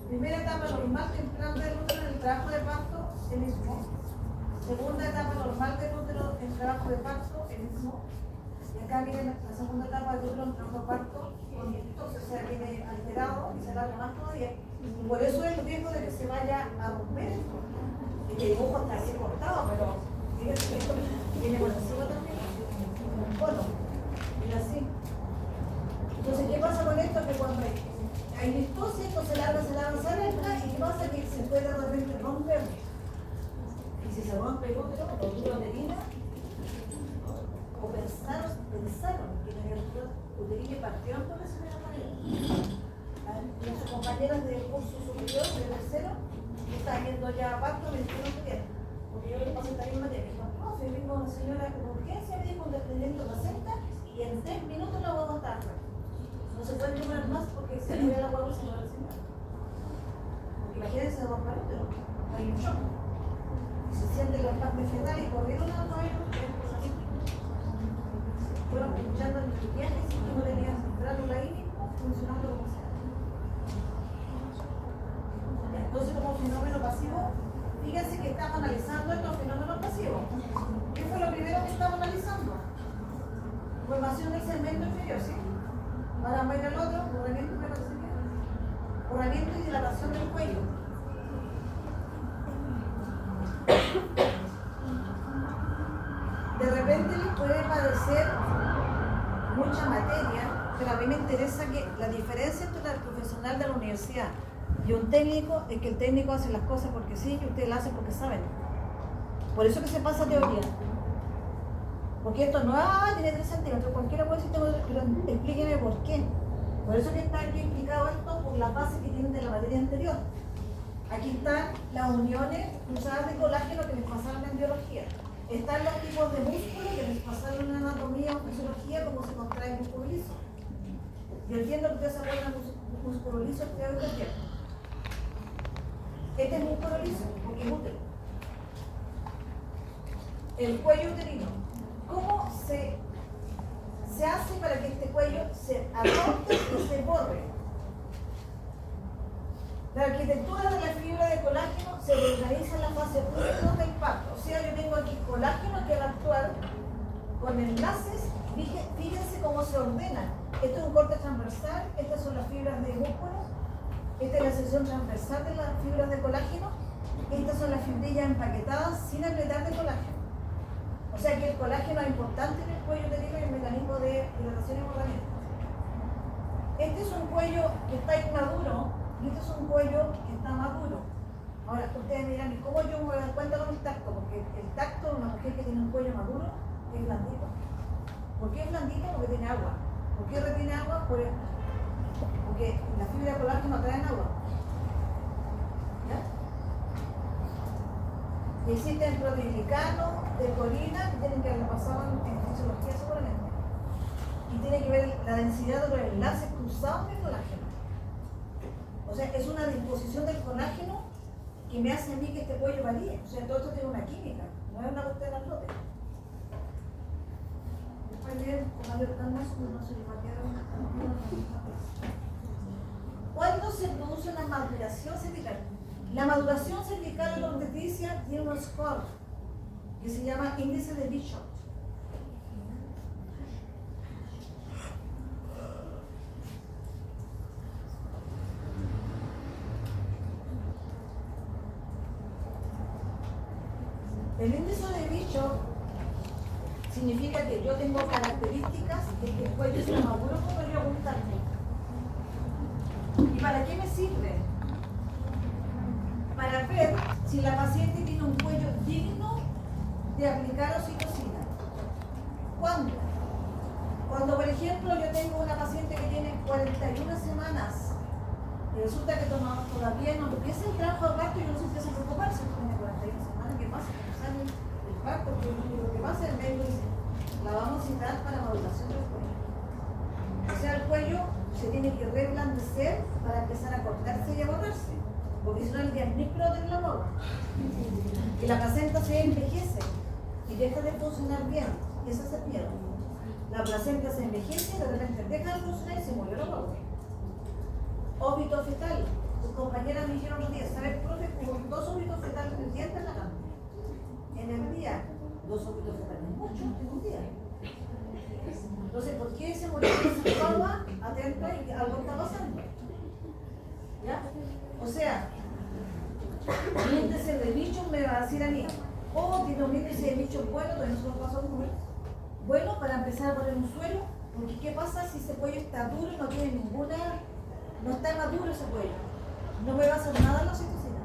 Primera etapa normal temprana del útero en el trabajo de parto, el mismo. Segunda etapa normal del útero en el trabajo de parto, el mismo. Y acá viene la segunda etapa del útero en el trabajo de parto, con entonces, o sea, viene alterado y se alarga más todavía. Y por eso es el riesgo de que se vaya a romper esto. Y que el dibujo está así cortado, pero fíjense que esto viene por encima también. Bueno, mira así. Entonces, ¿qué pasa con esto? Que cuando hay listosis, esto se alarga, y ¿qué pasa? Que se puede de repente romper. Y si se rompe el útero, los úteros de Lina, o pensaron que la criatura uterina partió por esa manera. Sus compañeras del curso superior, de tercero, están viendo ya parto, me dijeron que bien. Porque yo les pasé también materia. No, si vengo una señora con urgencia, me dijo un desprendimiento de placenta y en 3 minutos la voy a botar. No se puede comer más porque se mueve la huevo y se mueve la señora. Porque imagínense de romper el útero, hay un shock. Y se siente la parte fetal y corrieron a no hay fueron escuchando en el viaje y no tenía central o la ínico funcionando como sea. Entonces, como fenómeno pasivo, fíjense que estamos analizando estos fenómenos pasivos. ¿Qué fue lo primero que estamos analizando? Formación del segmento inferior, ¿sí? Ahora vamos a ir al otro, borramiento y dilatación del cuello. De repente les puede parecer mucha materia, pero a mí me interesa que la diferencia entre el profesional de la universidad y un técnico es que el técnico hace las cosas porque sí y ustedes las hacen porque saben. Por eso que se pasa teoría. Porque esto no tiene 3 centímetros, cualquiera puede decir, pero explíqueme por qué. Por eso que está aquí explicado esto por la base que tienen de la materia anterior. Aquí están las uniones cruzadas de colágeno que les pasaron en biología. Están los tipos de músculo que les pasaron en anatomía o fisiología, como se contrae el músculo liso. Yo entiendo que ustedes se acuerdan del músculo liso, creo que es cierto. Este es músculo liso, porque es útero. El cuello uterino. ¿Cómo se hace para que este cuello se acorte y se borre? La arquitectura de la fibra de colágeno se organiza en la fase 1 del parto. O sea, yo tengo aquí colágeno que va a actuar con enlaces. Fíjense cómo se ordena. Esto es un corte transversal, estas son las fibras de músculo, esta es la sección transversal de las fibras de colágeno, estas son las fibrillas empaquetadas sin apretar de colágeno. O sea que el colágeno es importante en el cuello uterino y el mecanismo de dilatación y borramiento. Este es un cuello que está inmaduro y este es un cuello que está maduro. Ahora, ustedes me dirán, ¿y cómo yo me voy a dar cuenta con el tacto? Porque el tacto de una mujer que tiene un cuello maduro es blandito. ¿Por qué es blandito? Porque tiene agua. ¿Por qué retiene agua? Porque la fibra de colágeno atraen agua. ¿Ya? Y existen proteoglicanos de colina que tienen que haber pasado en fisiología seguramente. Y tiene que ver la densidad de los enlaces cruzados del colágeno. O sea, es una disposición del colágeno que me hace a mí que este cuello varíe. O sea, todo esto tiene una química, no es una cuestión de azote. Después leer con mayor calma, no se le va a quedar una. ¿Cuándo se produce una maduración cervical? La maduración cervical en la obstetricia tiene un score que se llama índice de Bishop. El índice de Bishop significa que yo tengo características de que el cuello es maduro como yo apuntarme. ¿Y para qué me sirve? Para ver si la paciente tiene un cuello digno de aplicar oxitocina. ¿Cuándo? Cuando, por ejemplo, yo tengo una paciente que tiene 41 semanas y resulta que todavía no empieza el trabajo de parto y uno se empieza a preocuparse. Tiene 41 semanas, ¿qué pasa? Que no sale el parto, porque lo que pasa es el médico dice, la vamos a citar para maduración del cuello. O sea, el cuello se tiene que reblandecer para empezar a cortarse y a borrarse, porque si no el día explota en la boca. Y la placenta se envejece y deja de funcionar bien. Ese es el miedo. La placenta se envejece, de repente deja de funcionar y se murió la boca. Óbito fetal. Tus compañeras me dijeron otro día, ¿sabes, profe? Hubo 2 óbitos fetales en el día en la cama. En el día, 2 óbitos fetales, mucho en un día. Entonces, ¿por qué se murió esa guagua? Atento y algo está pasando. ¿Ya? O sea, el índice de bichos me va a decir a mí, oh, tiene un índice de bichos bueno, todavía no se lo pasó como es. Bueno, para empezar a poner un suelo, porque ¿qué pasa si ese cuello está duro y no tiene no está maduro ese cuello? No me va a hacer nada la oxitocina.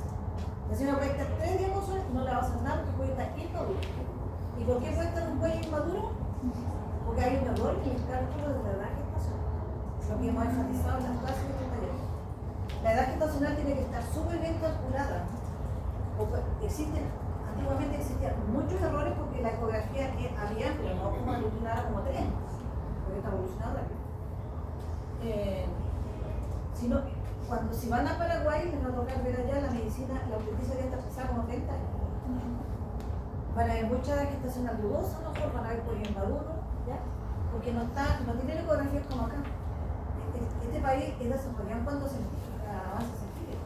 La señora puede estar 3 días con suelo, no le va a hacer nada porque el cuello está inmaduro. ¿Y por qué puede estar un cuello inmaduro? Porque hay un error en el cálculo de la edad gestacional. Lo que hemos enfatizado en las clases de este taller. La edad gestacional tiene que estar súper bien calculada. Antiguamente existían muchos errores porque la ecografía había, pero no como evolucionada como tenemos, porque está evolucionada rápido. Sino cuando si van a Paraguay les va a tocar ver allá la medicina, la obstetricia ya está pasada como 30 años. Van a ver mucha edad gestacional dudosa, a lo mejor van a ver cuello inmaduro, ¿ya? Porque no tiene ecografías como acá. Este país es desarrollado en cuanto a avance científico.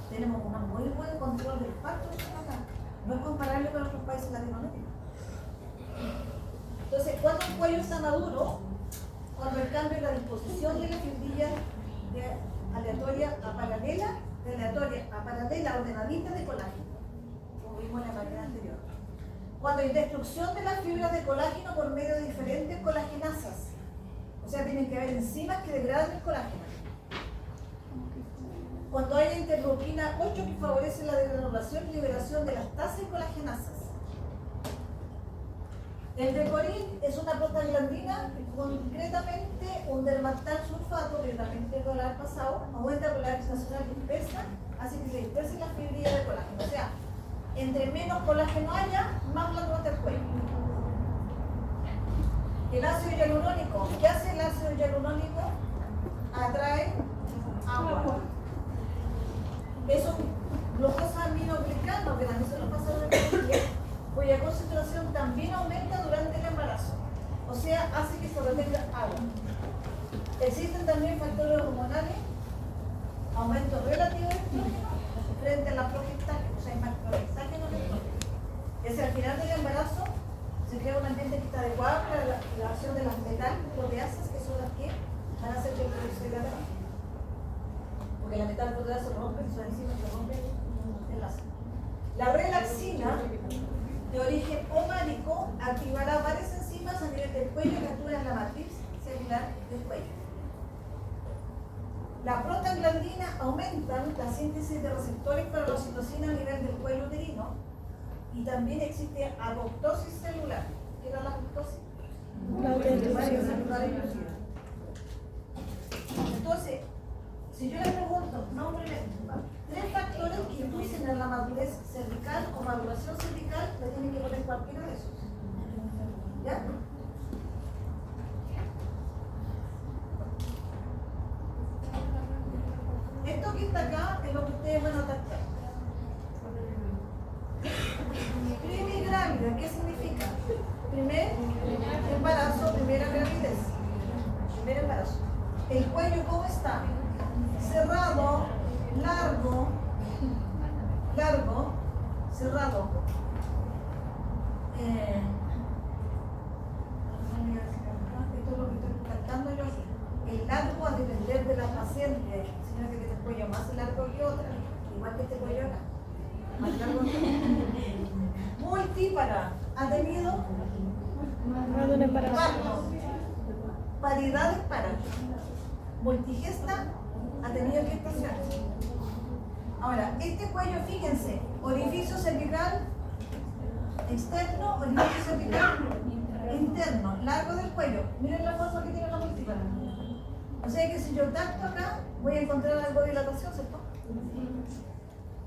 Tenemos un muy buen control del parto acá. No es comparable con otros países latinoamericanos. Entonces, cuando el cuello está maduro, cuando el cambio en la disposición de la fibrilla aleatoria a paralela ordenadita de colágeno, como vimos en la máquina anterior. Cuando hay destrucción de las fibras de colágeno por medio de diferentes colagenasas, o sea, tienen que haber enzimas que degradan el colágeno. Cuando haya interleuquina 8 que favorece la degranulación y liberación de las tasas colagenasas. El decorin es una prostaglandina, concretamente un dermatal sulfato, que también tengo el año pasado, aumenta por la gestacional dispersa, hace que se disperse la fibrilla de colágeno. O sea, entre menos colágeno haya, más blando está el cuello. El ácido hialurónico, ¿qué hace el ácido hialurónico? Atrae agua. Eso, glucosa aminoglicano, que también se lo pasaron en el día, cuya concentración también aumenta durante el embarazo. O sea, hace que se retenga agua. Existen también factores hormonales, aumento relativo de estrógeno frente a la progestágeno, o sea, hay más progestágeno que estrógeno. Es al final del embarazo se crea un ambiente que está adecuado para la acción de las metalproteasas, que son las que van a hacer que el bebé se levante. Porque la metalproteasa se rompe, son enzimas que rompen el enlace. La relaxina, de origen ománico, activará varias enzimas a nivel del cuello que actúan en la matriz celular del cuello. La prostaglandina aumentan la síntesis de receptores para la oxitocina a nivel del cuello uterino y también existe apoptosis celular. ¿Qué era la apoptosis? La autodestrucción. Celular inducida. Entonces, si yo le pregunto, nómbreme 3 factores que inducen a la madurez cervical o maduración cervical, le tienen que poner cualquiera de esos. ¿Ya? Esto que está acá es lo que ustedes van a atacar. Primigravida, ¿qué significa? Primer embarazo, primera gravidez. Primer embarazo. El cuello, ¿cómo está? Cerrado, largo, cerrado. Esto es lo que estoy tratando yo aquí. El largo a depender de la paciente, sino que tiene el cuello más largo que otra, igual que este cuello acá. Más largo que otro. Multípara, ¿ha tenido? Más de un embarazo. Parto. Paridades para. Multigesta, ha tenido gestaciones. Ahora, este cuello, fíjense, orificio cervical externo, orificio cervical interno, largo del cuello. Miren la forma que tiene la multípara. O sea que si yo tacto acá, voy a encontrar algo de dilatación, ¿cierto?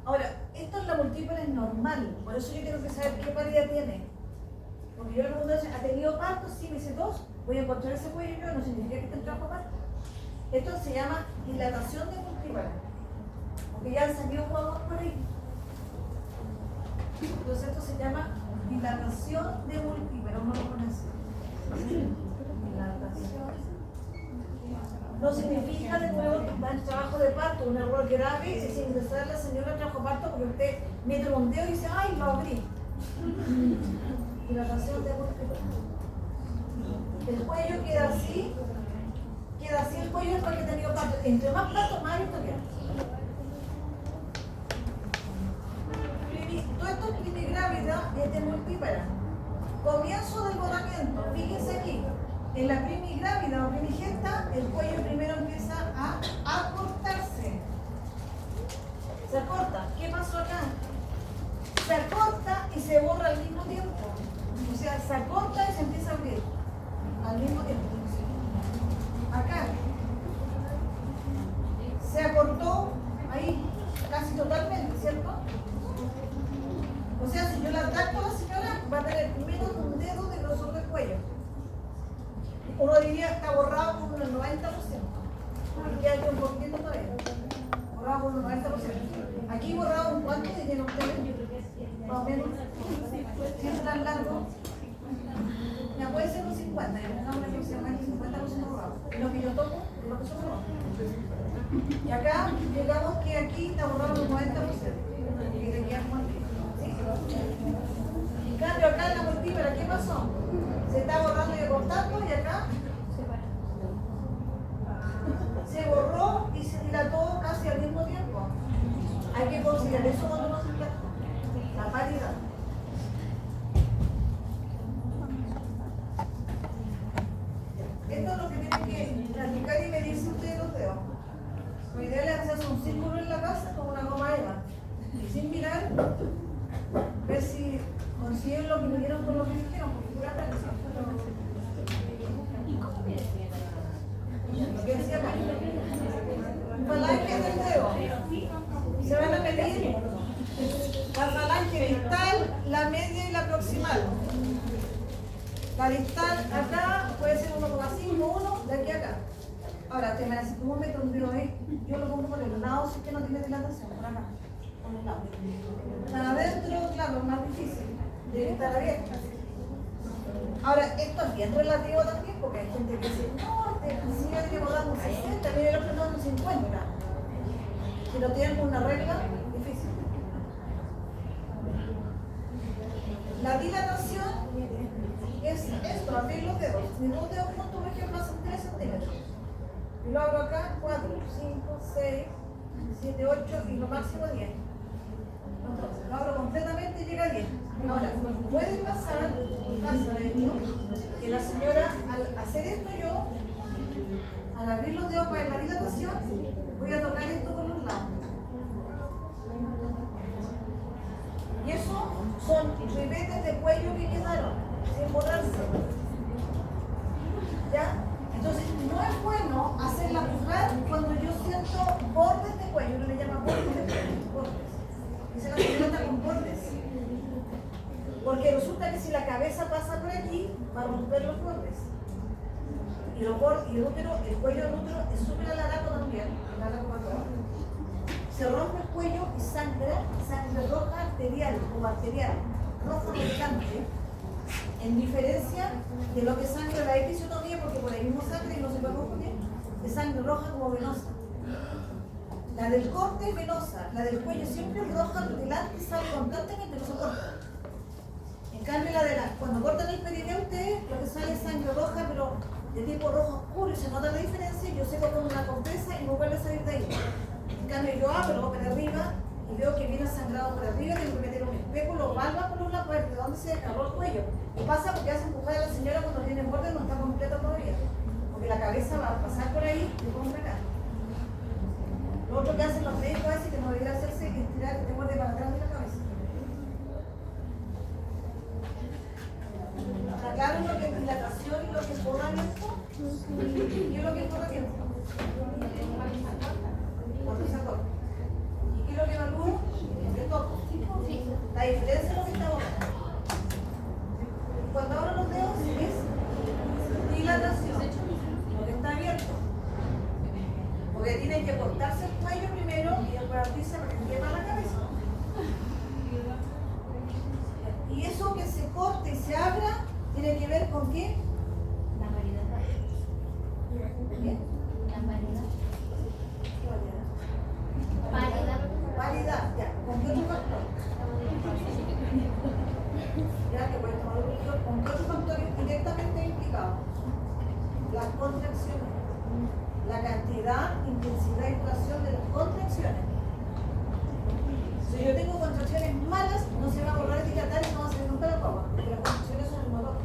Ahora, esto en la multípara es normal, por eso yo tengo que saber qué paridad tiene. Porque yo le pregunto, ¿ha tenido parto? Sí, me dice 2, voy a encontrar ese cuello yo, no significa que esté en trabajo parto. Esto se llama dilatación de multípara, porque ya han salido juegos por ahí. Entonces esto se llama dilatación de multípara, uno lo conoce. Dilatación. No significa de nuevo que está en trabajo de parto, un error grave es ingresar a la señora en trabajo de parto porque usted mete un dedo y dice, ¡ay, lo abrí! Dilatación de multípara. El cuello queda así el cuello es porque ha tenido parto. Entre más partos, más esto queda. Todo esto es primigrávida, es de multípara. Comienzo del botamiento, fíjense aquí. En la primigrávida o primigesta, el cuello primero empieza a acortarse. Se acorta. ¿Qué pasó acá? Se acorta y se borra al mismo tiempo. O sea, se acorta y se empieza a abrir al mismo tiempo. Acá se acortó ahí casi totalmente, ¿cierto? O sea, si yo la tacto a la señora, va a tener menos de un dedo de grosor del cuello. Uno diría que está borrado por un 90%. Aquí hay un poquito todavía. Borrado por un 90%. Aquí borrado un cuánto y tiene ustedes. Más o menos. Si es tan largo. Ya puede ser un 50, pongamos aproximadamente 50% borrado. Lo que yo toco es lo que se borró. Y acá llegamos que aquí está borrado un 90%. Y le queda como aquí. ¿Sí? En cambio acá en la multípara, ¿qué pasó? Se está borrando y acortando y acá se borró y se dilató casi al mismo tiempo. Hay que considerar eso cuando uno se trata. La paridad. Esto es lo que tienen que practicar y medirse ustedes los dedos. Lo ideal es hacerse un círculo en la casa con una goma eva. Y sin mirar, ver si consiguen lo que midieron con lo que dijeron, porque pura práctica. Lo que decía acá. Falange del dedo. Se van a medir la falange distal, la media y la proximal. La distal acá puede ser 1,5, 1 de aquí a acá. Ahora, te me haces ¿cómo meto un dedo ahí? Yo lo pongo por el lado, si es que no tiene dilatación, por acá. Por el lado. Para adentro, claro, es más difícil. Debe estar abierta. Ahora, esto es bien relativo también, porque hay gente que dice, no, si yo tengo dando un 60, mire el otro dando un 50. Si no tienen una regla, difícil. La dilatación es esto, abrir los dedos. Mis dos dedos juntos, por ejemplo, hacen 3 centímetros. Y lo abro acá, 4, 5, 6, 7, 8 y lo máximo 10. Entonces, lo abro completamente y llega a 10. Ahora, puede pasar, pasa de esto, que la señora al hacer esto yo, Al abrir los dedos para la dilatación, voy a tocar esto con los lados. Y eso son ribetes de cuello que quedaron sin borrarse. ¿Ya? Entonces, no es bueno hacerla pujar cuando yo siento bordes de cuello, no le llaman bordes de cuello, bordes. Dice la señora con bordes. Porque resulta que si la cabeza pasa por aquí, va a romper los bordes. Y el útero, el cuello del útero es súper alargado también, se rompe el cuello y sangre roja arterial o arterial, roja marcante, en diferencia de lo que sangra la episiotomía, porque por ahí mismo sangre y no se puede confundir, es sangre roja como venosa. La del corte es venosa, la del cuello siempre es roja, delante sale constantemente, no se corta. En cambio, cuando cortan el perineo, ustedes lo que sale es sangre roja, pero de tipo rojo oscuro, y se nota la diferencia. Yo seco con una compresa y no vuelve a salir de ahí. En cambio, yo abro para arriba y veo que viene sangrado por arriba, tengo que meter un espéculo o valva por una parte, de donde se descargó el cuello. Y pasa porque hace empujar a la señora cuando tiene borde, no está completo todavía. Porque la cabeza va a pasar por ahí y por acá. Lo otro que hacen los médicos es que no debería hacerse es estirar este borde para atrás de la cabeza. Aclaro lo que es dilatación y lo que es borramiento. ¿Y lo que es borramiento? Cuando se corta. ¿Y qué es lo que evalúo? Lo que toco. La diferencia es lo que está borrando. Cuando abro los dedos es dilatación, lo que está abierto. Porque tienen que cortarse el cuello primero y después abrirse para que quepa la cabeza. Y eso que se corte y se abra tiene que ver con qué? La variedad. ¿Qué? La variedad. ¿Qué variedad? Variedad. Variedad, ya. ¿Con qué otro factor? Ya que puedes tomar un poquito. ¿Con qué otro factor directamente implicado? Las contracciones. La cantidad, intensidad y duración de las contracciones. Si yo tengo contracciones malas, no se va a borrar el dilatar y no va a salir nunca la guagua, porque las contracciones son el motor.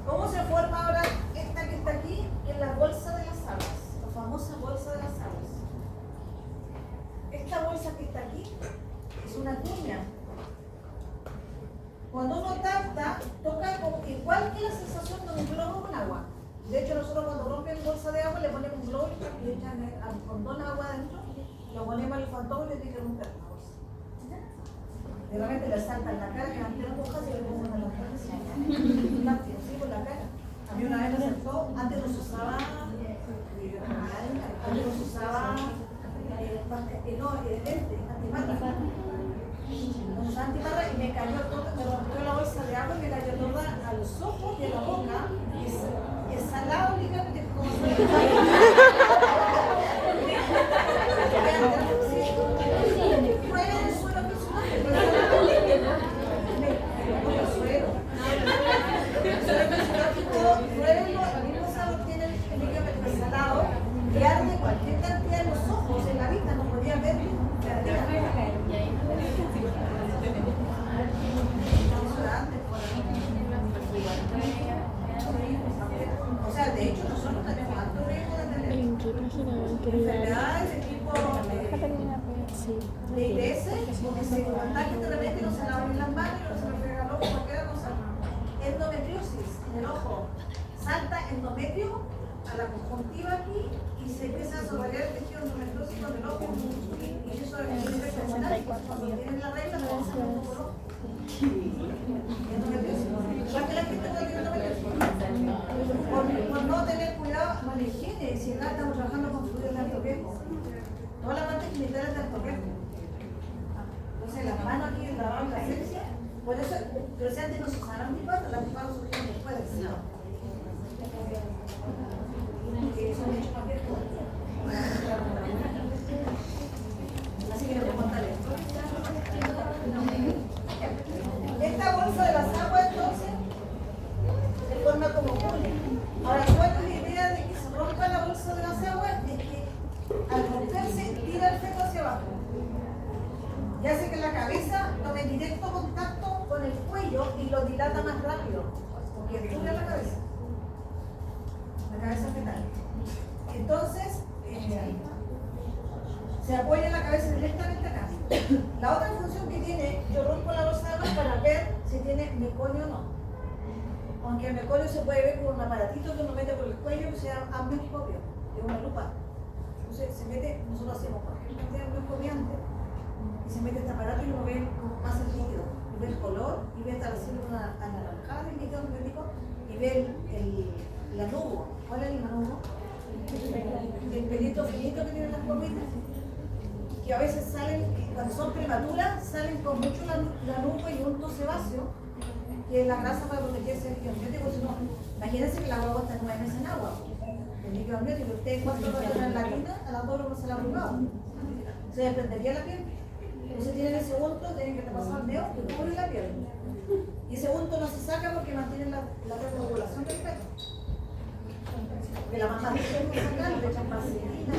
¿Cómo se forma ahora esta que está aquí? En la bolsa de las aguas, la famosa bolsa de las aguas. Esta bolsa que está aquí es una cuña. Cuando uno tapa, toca igual que la sensación de un globo con agua. De hecho, nosotros cuando rompen bolsa de agua le ponemos un globo y le echan al condón agua adentro, lo ponemos al fantón y le tiene que romper la bolsa. De repente le saltan la cara, que antes no cojas y le ponen a la cara así por la cara. A mí una vez me saltó, antes no se usaba, lente, antimarra. No usaba antimarra y me cayó todo, me rompió la bolsa de agua y me cayó toda a los ojos y a la boca. Y es salado, digamos, como prueben el suelo personal. Pruébenlo, el mismo sabor tiene el líquido salado y arde cualquier cantidad en los ojos, en la vista, no podía ver que ardía. O sea, de hecho, nosotros tenemos alto riesgo de tener enfermedades de tipo de IBS, porque se contagio de repente no se lavan las manos y no se refriega el ojo, cualquier cosa. Endometriosis en el ojo. Salta endometrio a la conjuntiva aquí y se empieza a desarrollar el tejido endometriósico del ojo. Y eso es el efecto hormonal. Cuando tienen la regla, se pasa un poco rojo. Endometriosis. Igual que la gente puede tener endometriosis. Por no tener cuidado con la higiene, si acá estamos trabajando con fluidos de alto riesgo. Toda la parte genital es de alto riesgo. Entonces, las manos aquí, el lavado y la asepsia, por eso, pero si antes no se usaban antiparras, las antiparras surgieron después del Senado. Que son mucho más viejos. Así que les voy a contar esto. Esta bolsa de las aguas, entonces, se forma como cuña. Ahora, ¿cuál es la idea de que se rompa la bolsa de las aguas? Es que al romperse, tira el feto hacia abajo y hace que la cabeza tome directo contacto con el cuello y lo dilata más rápido, porque cubre la cabeza fetal. Entonces, se apoya la cabeza directamente acá. La otra función que tiene, yo rompo la bolsa de agua para ver si tiene meconio o no. Aunque el meconio se puede ver con un aparatito que uno mete por el cuello que se llama amnioscopio, es una lupa. Entonces se mete, nosotros hacemos cualquier cantidad de amnioscopio antes, y se mete este aparato y uno ve cómo pasa el líquido, y ve el color, y ve hasta la célula anaranjada del líquido amniótico, y ve el anubo. ¿Cuál es el anubo? El pelito finito que tienen las comitas, que a veces salen, cuando son prematuras, salen con mucho lanugo y unto sebáceo, que es la grasa para protegerse del líquido amniótico. Si no, imagínense que la guagua está 9 meses en agua. El líquido amniótico, usted cuánto va a tener la quinta, a las 2 horas se la ha arrugado. Se desprendería la piel. Entonces tienen ese unto, tienen que pasar el dedo que cubre la piel. Y ese unto no se saca porque mantiene la regulación del feto. De la mamá de sacar, le echan vaselina,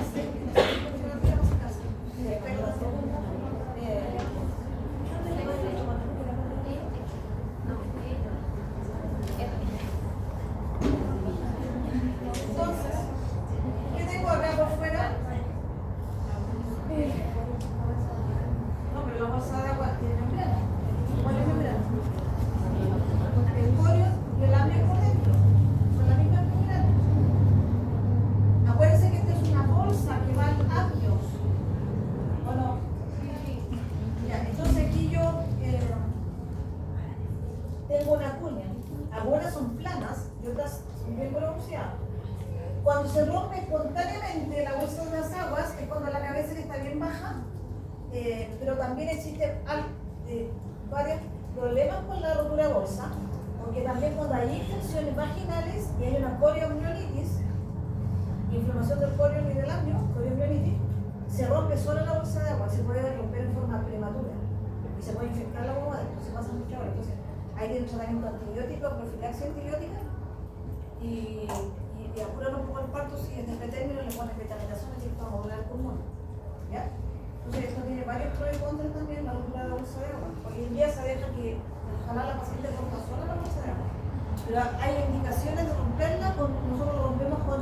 entonces, ¿qué tengo acá por fuera? No, pero la bolsa de agua tiene membrana. ¿Cuál es membrana? El corio y el amnio por dentro. Son la misma membrana. Acuérdense que esta es una bolsa que va al amnio. ¿O no? Ya, entonces aquí yo tengo una cuña. Algunas son planas y otras son bien pronunciadas. Cuando se rompe espontáneamente la bolsa de las aguas es cuando la cabeza está bien baja, pero también existen varios problemas con la rotura de bolsa, porque también cuando hay infecciones vaginales y hay una coriomiolitis, inflamación del corion y del amnio, coriomiolitis, se rompe solo la bolsa de agua, se puede romper en forma prematura y se puede infectar la guagua, entonces pasa mucho ahora. Entonces, hay que tratamiento antibiótico, profilaxis antibiótica y apurar un poco el parto si en este término le ponen vitaminación y para modular el pulmón. ¿Ya? Entonces esto tiene varios pros y contras también, la ruptura de la bolsa de agua. Hoy en día se deja que ojalá la paciente rompa sola la bolsa de agua. Pero hay indicaciones de romperla, nosotros lo rompemos con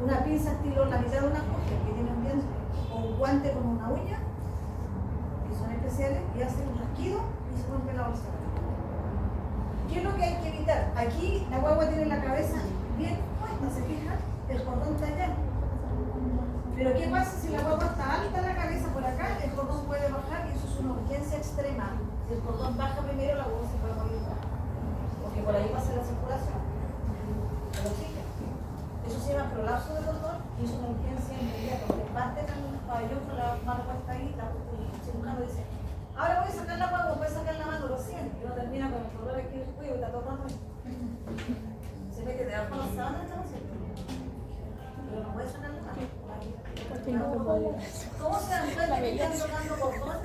una pinza estilo la mitad de una hoja que tiene un diente o un guante con una uña, que son especiales, y hacen un rasquido y se rompe la bolsa de agua. ¿Qué es lo que hay que evitar? Aquí la guagua tiene la cabeza bien puesta, ¿se fijan? El cordón está allá. Pero ¿qué pasa si la guagua está alta la cabeza por acá? El cordón puede bajar y eso es una urgencia extrema. Si el cordón baja primero, la guagua se puede morir. Porque por ahí pasa la circulación. El oxígeno. Eso se llama prolapso de cordón y es una urgencia inmediata. Porque parten el pabellón con la mano puesta ahí, el cirujano dice: ahora voy a sacar la guagua, voy a sacar la mano recién. Y uno termina con el dolor aquí del cuello y está tocando. Se mete debajo de la sábana, pero no puede sacar la mano. ¿Cómo se dan cuenta que están tocando cordón?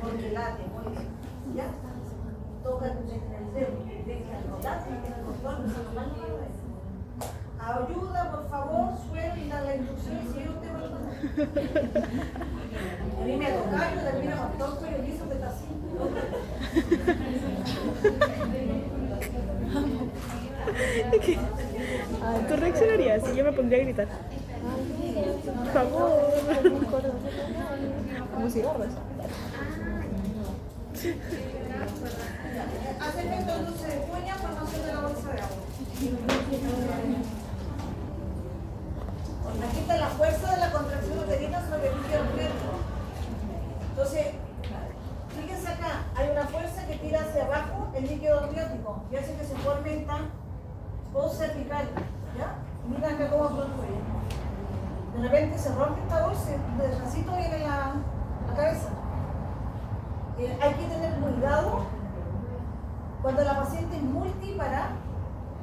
Porque late, muy bien. ¿Ya? Toca el dedo, deja el late y tiene el cordón, no se lo manda. Ayuda, por favor, suelta la instrucción y sigue usted por la mano. A mí me ha tocado, yo termino con todo el cuello liso que está así. ¿Tú reaccionarías si yo me pondría a gritar? Por favor. Como cigarros. Hacen esto entonces de cuña, formación de la bolsa de agua. Aquí está la fuerza de la contracción uterina sobre el líquido amniótico. Entonces, fíjense acá, hay una fuerza que tira hacia abajo el líquido amniótico y hace que se forme esta voz cervical. ¿Ya? Mira acá cómo construye. De repente se rompe esta bolsa y despacito viene la cabeza. Hay que tener cuidado cuando la paciente es multípara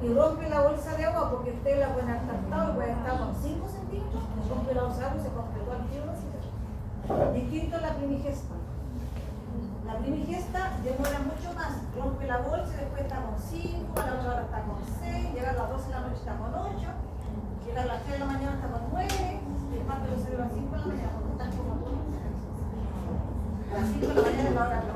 y rompe la bolsa de agua, porque usted la puede haber tratado y puede estar con 5 centímetros, rompe la bolsa de agua y se completó al tiro. Distinto a la primigesta. La primigesta demora mucho más, rompe la bolsa y después está con 5, a la otra hora está con 6, llega a las 12 de la noche está con 8, llega a las 3 de la mañana está con 9, y el parto lo celebra a las 5 de la mañana, porque están como tú. A las 5 de la mañana es la hora de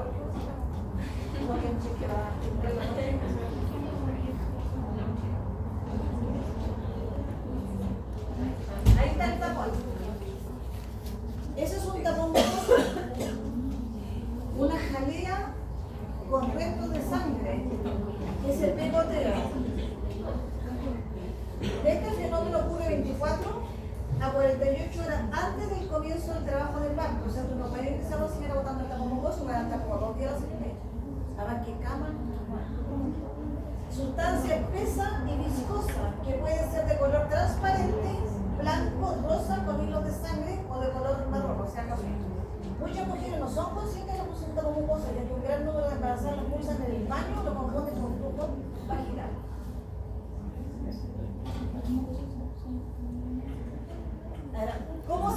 48 horas antes del comienzo del trabajo del banco. O sea, tú no puedes empezar a seguir agotando el tapón mucoso, vas a estar como 2 días a la semana. A ver qué cama. Sustancia espesa y viscosa, que puede ser de color transparente, blanco, rosa, con hilos de sangre o de color marrón, o sea, café. Muchas mujeres no son conscientes de la posición tapón mucosa, ya que un gran número de embarazadas lo pulsan en el baño, lo confunden con flujo vaginal. Ahora, ¿cómo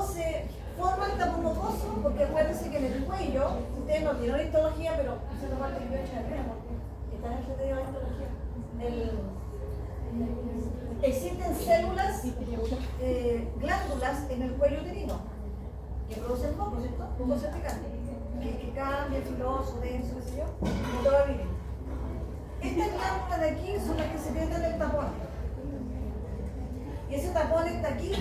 se forma el tapón mucoso? Porque acuérdense que en el cuello, ustedes no tienen histología, pero se nos parte que yo eché acá, porque están entretenidos la histología. Existen células, glándulas en el cuello uterino que producen moco, ¿cierto? Moco cervical, que cambia, filoso, denso, qué sé yo, y todo vive. Estas glándulas de aquí son las que se meten en el tapón. Y ese tapón está aquí.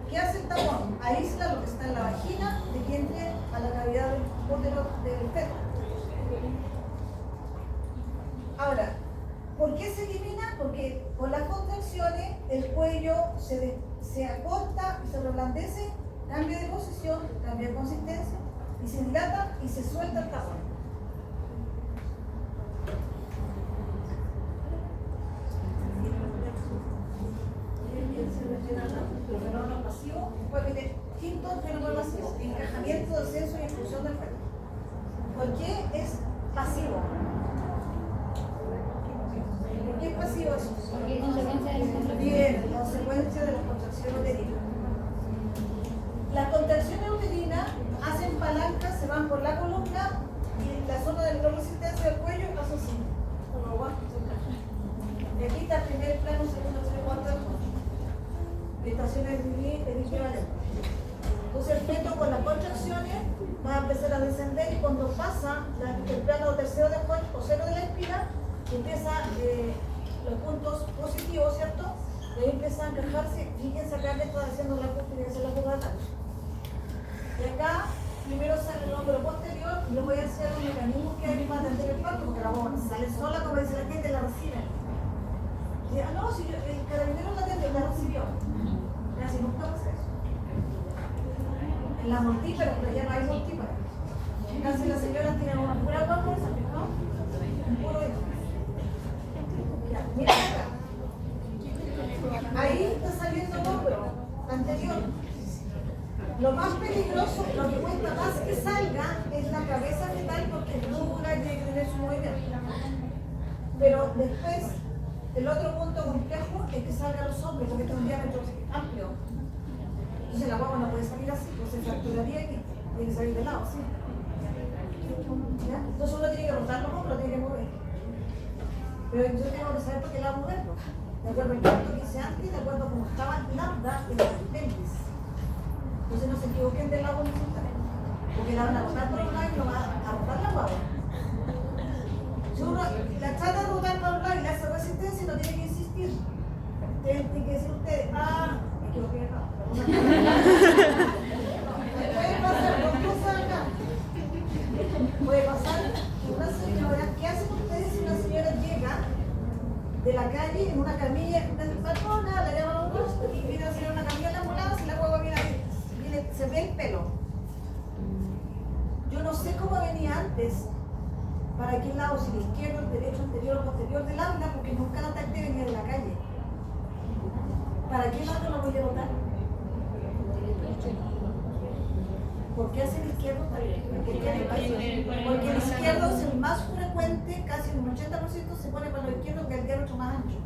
¿Qué hace el tapón? Aísla lo que está en la vagina de que entre a la cavidad del útero del feto. Ahora, ¿por qué se elimina? Porque con las contracciones el cuello se acorta y se reblandece, cambia de posición, cambia de consistencia y se dilata y se suelta el tapón. El fenómeno pasivo, después viene quinto fenómeno pasivo, encajamiento, descenso y expulsión del feto. ¿Por qué es pasivo? ¿Por qué es pasivo eso? Porque es consecuencia del centro. Bien, consecuencia de las contracciones uterinas. Las contracciones uterinas hacen palancas, se van por la columna y la zona de menor resistencia del cuello hace así. Como abajo se encaja. Y aquí está el primer plano, segundo, tercer, cuarto, estaciones de equivalente. Entonces el feto con las contracciones va a empezar a descender y cuando pasa el plano tercero después o cero de la espiral, empieza los puntos positivos, ¿cierto? Y ahí empieza a encajarse. Fíjense acá que está haciendo la cúspide, que es la curva de Tanch. Y acá primero sale el hombro posterior y luego voy a hacer un mecanismo que hay para atender el parto, porque la bomba sale sola, como dice la gente, la recibe. Y, no, si el carabinero la atendió, la recibió. Casi nunca pasa eso. En la mortífera, pero ya no hay mortífera. Casi las señoras tienen una pura bomba, ¿no? Un puro hijo. Mira acá. Ahí está saliendo el hombro anterior. Lo más peligroso, lo que cuesta más que salga, es la cabeza fetal porque es dura y tiene que tener su movimiento. Pero después, el otro punto complejo es que salgan los hombros porque este es un diámetro amplio. Entonces la guagua no puede salir así, pues se fracturaría aquí. Tiene que salir de lado, ¿sí? ¿Ya? Entonces uno tiene que rotar los hombros, tiene que mover. Pero yo tengo que saber por qué la va a mover, de acuerdo al punto que hice antes y de acuerdo a cómo estaba lambda en la pelvis. Entonces no se equivoquen del lado horizontal, porque la van a rotar por un lado y no va a rotar la guagua. Si uno la trata de rotar por un lado y le hace resistencia, no tiene que insistir. Tienen que decir ustedes, me equivoqué acá. Puede pasar dos cosas acá. Puede pasar que una señora, ¿qué hacen ustedes si una señora llega de la calle en una camilla, una patrona, la llaman a un rostro y viene a hacer una camilla en la ambulancia y la hueva viene así, se ve el pelo? Yo no sé cómo venía antes, para qué lado, si el izquierdo, el derecho, anterior o posterior del aula, porque nunca la tacté venía de la calle. ¿Para qué lado lo voy a botar? ¿Por qué hace el izquierdo también? Porque el izquierdo es el más frecuente, casi un 80% se pone para el izquierdo que el diámetro más ancho.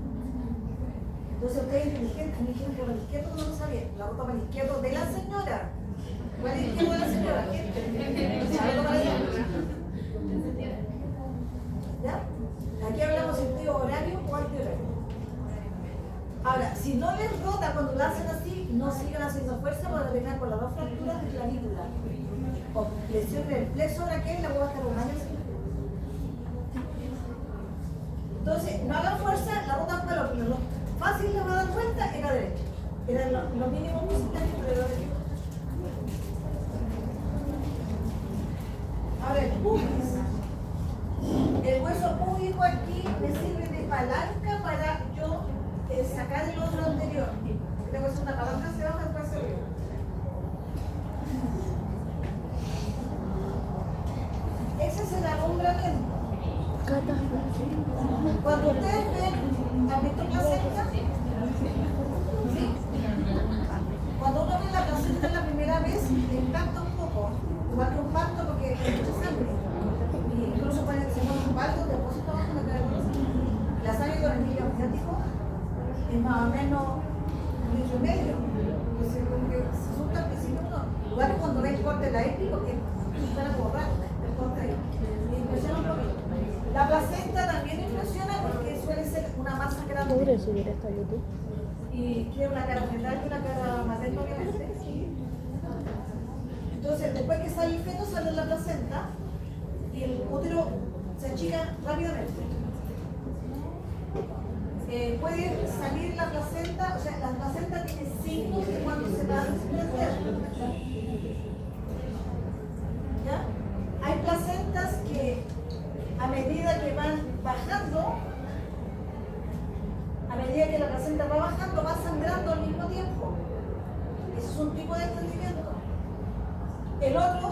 Entonces ustedes inteligentes me dijeron que para el izquierdo no lo sabían. La rota para el izquierdo de la señora. ¿Cuál es el izquierdo de la señora? La rota para allá. ¿Ya? Aquí hablamos sentido horario o antihorario. Ahora, si no les rota cuando lo hacen así, no sigan haciendo fuerza para terminar con las dos fracturas de clavícula. O lesión del plexo de aquel, la voy a estar un año así. Entonces, no hagan fuerza, la rotan para lo fácil les va a dar cuenta en la derecha. Era lo mínimo musical entre la derecha. Ahora, el pubis. El hueso púbico aquí me sirve de palanca para yo sacar el otro anterior. Tengo que hacer una palanca hacia abajo y después hacia arriba. Ese es el alumbramiento. Cuando ustedes ven la placenta, ¿sí? Cuando uno ve la placenta la primera vez, le impacta un poco, igual que un parto porque hay mucha sangre. Y incluso se pone un parto, depósito abajo en la cabeza. La sangre con el niño asiático es más o menos 1,5 litros. Entonces, como que se asusta al principio, no. Igual que cuando ve el corte de la EPI, porque suena como raro, el corte ahí. Me impresiona un poquito. La placenta también impresiona porque suele ser una masa grande. ¿Podré subir esto a YouTube? Y tiene una cara fetal y una cara materna, obviamente. Entonces, después que sale el feto, sale la placenta y el útero se achica rápidamente. Puede salir la placenta, o sea, la placenta tiene signos de cuando se va a desprender. ¿Ya? Hay placentas que a medida que van bajando, a medida que la placenta va bajando, va sangrando al mismo tiempo. Ese es un tipo de desprendimiento. El otro,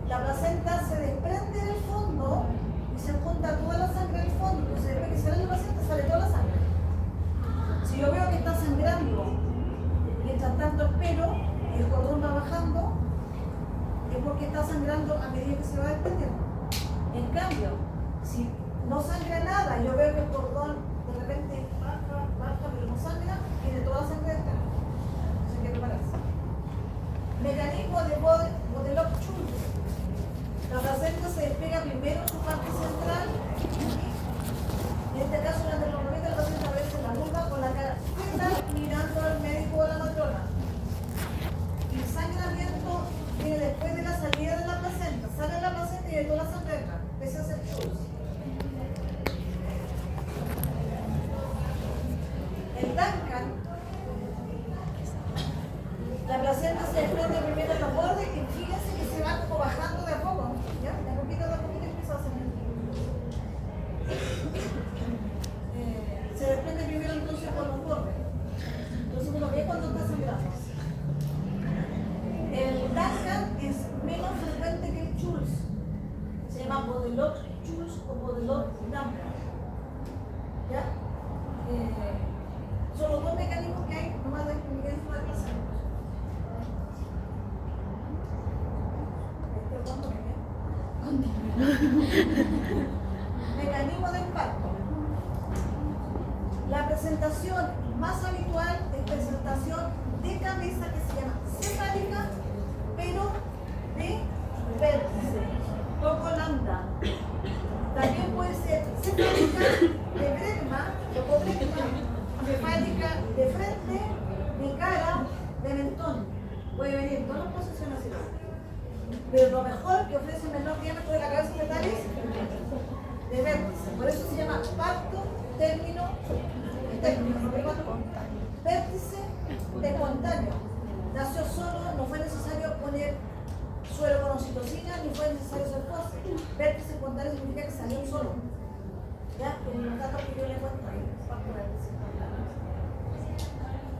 la placenta se desprende del fondo y se junta toda la sangre del fondo. Entonces, después que sale la placenta, sale toda la sangre. Si yo veo que está sangrando, mientras tanto espero y el cordón va bajando, es porque está sangrando a medida que se va desprendiendo. En cambio, si no sangra nada, yo veo que el cordón de repente baja, pero no sangra, tiene toda la sangre dentro. Entonces hay que prepararse. Mecanismo de Bodelock-Schultz. La placenta se despega primero en su parte central. En este caso, durante el movimiento, la placenta aparece en la vulva con la cara fetal mirando al médico o a la matrona. El sangramiento viene después de la salida de la placenta. Sale la placenta y de toda la sangre detrás. Ese es el Schultz. El Duncan, la placenta se desprende primero en los bordes y fíjense que se va como bajando de a poco, ¿ya? De a poquito empieza a salir. Se desprende primero entonces por los bordes. Entonces uno ve cuando está sangrando. El Duncan es menos frecuente que el Schultz. Se llama Bodelock-Schultz o Bodelock-Duncan. ¿Ya? Son los dos mecanismos que hay nomás de desprendimiento de placenta. Mecanismo de impacto. La presentación más habitual es presentación de cabeza que se llama cefálica, pero de vértice, poco lambda. También puede ser cefálica de bregma, cefálica de frente, de cara, de mentón. Puede venir en todas las posiciones así. Pero lo mejor que ofrece el menor diámetro de la cabeza fetal es de vértice. Por eso se llama parto, término, vértice espontáneo. Nació solo, no fue necesario poner suero con oxitocina, ni fue necesario hacer pose. Vértice espontáneo significa que salió solo. ¿Ya? En los datos que yo le cuento ahí, parto vértice.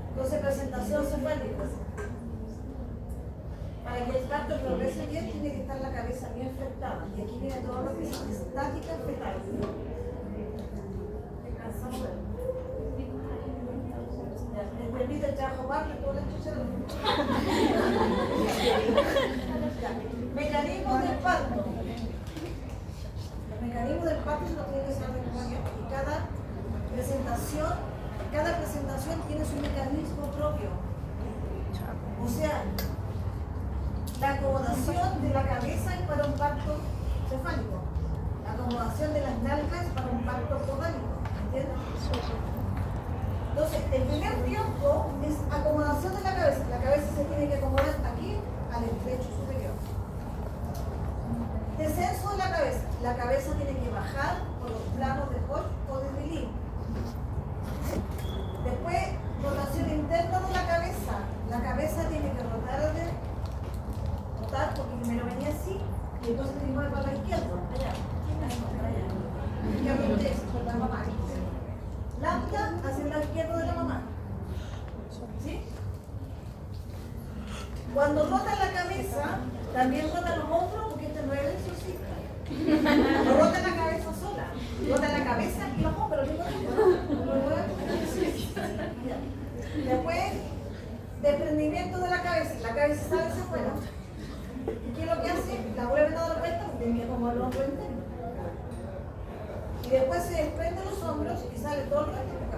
Entonces, presentación cefálica. Para que el parto progrese bien, tiene que estar la cabeza bien fletada. Y aquí viene todo lo que es estática fetal. Descansamos de él. ¿Me permite el trabajo parte por la chucha? Mecanismos del parto. El mecanismo del parto se lo tiene que saber de memoria. Y cada presentación tiene su mecanismo propio. O sea, la acomodación de la cabeza es para un parto cefálico. La acomodación de las nalgas es para un parto orgánico. ¿Entiendes? Entonces, el primer tiempo es acomodación de la cabeza. La cabeza se tiene que acomodar aquí al estrecho superior. Descenso de la cabeza. La cabeza tiene que bajar por los planos de Hodge o de Billy. Después, rotación interna de la cabeza. La cabeza tiene que rotar porque primero venía así y entonces te mueve para la izquierda, allá, para allá. Izquierda y derecha, por la mamá. Lambda hacia el lado izquierdo de la ¿Sí? Cuando rota la cabeza, también rota los hombros porque este no es el exorcista. No rota la cabeza sola, rota la cabeza y los hombros. Después, desprendimiento de la cabeza sale hacia afuera. ¿Y qué es lo que hace? La vuelven a dar vuelta porque tiene que como el hombro entero. Y después se desprenden los hombros y sale todo el resto.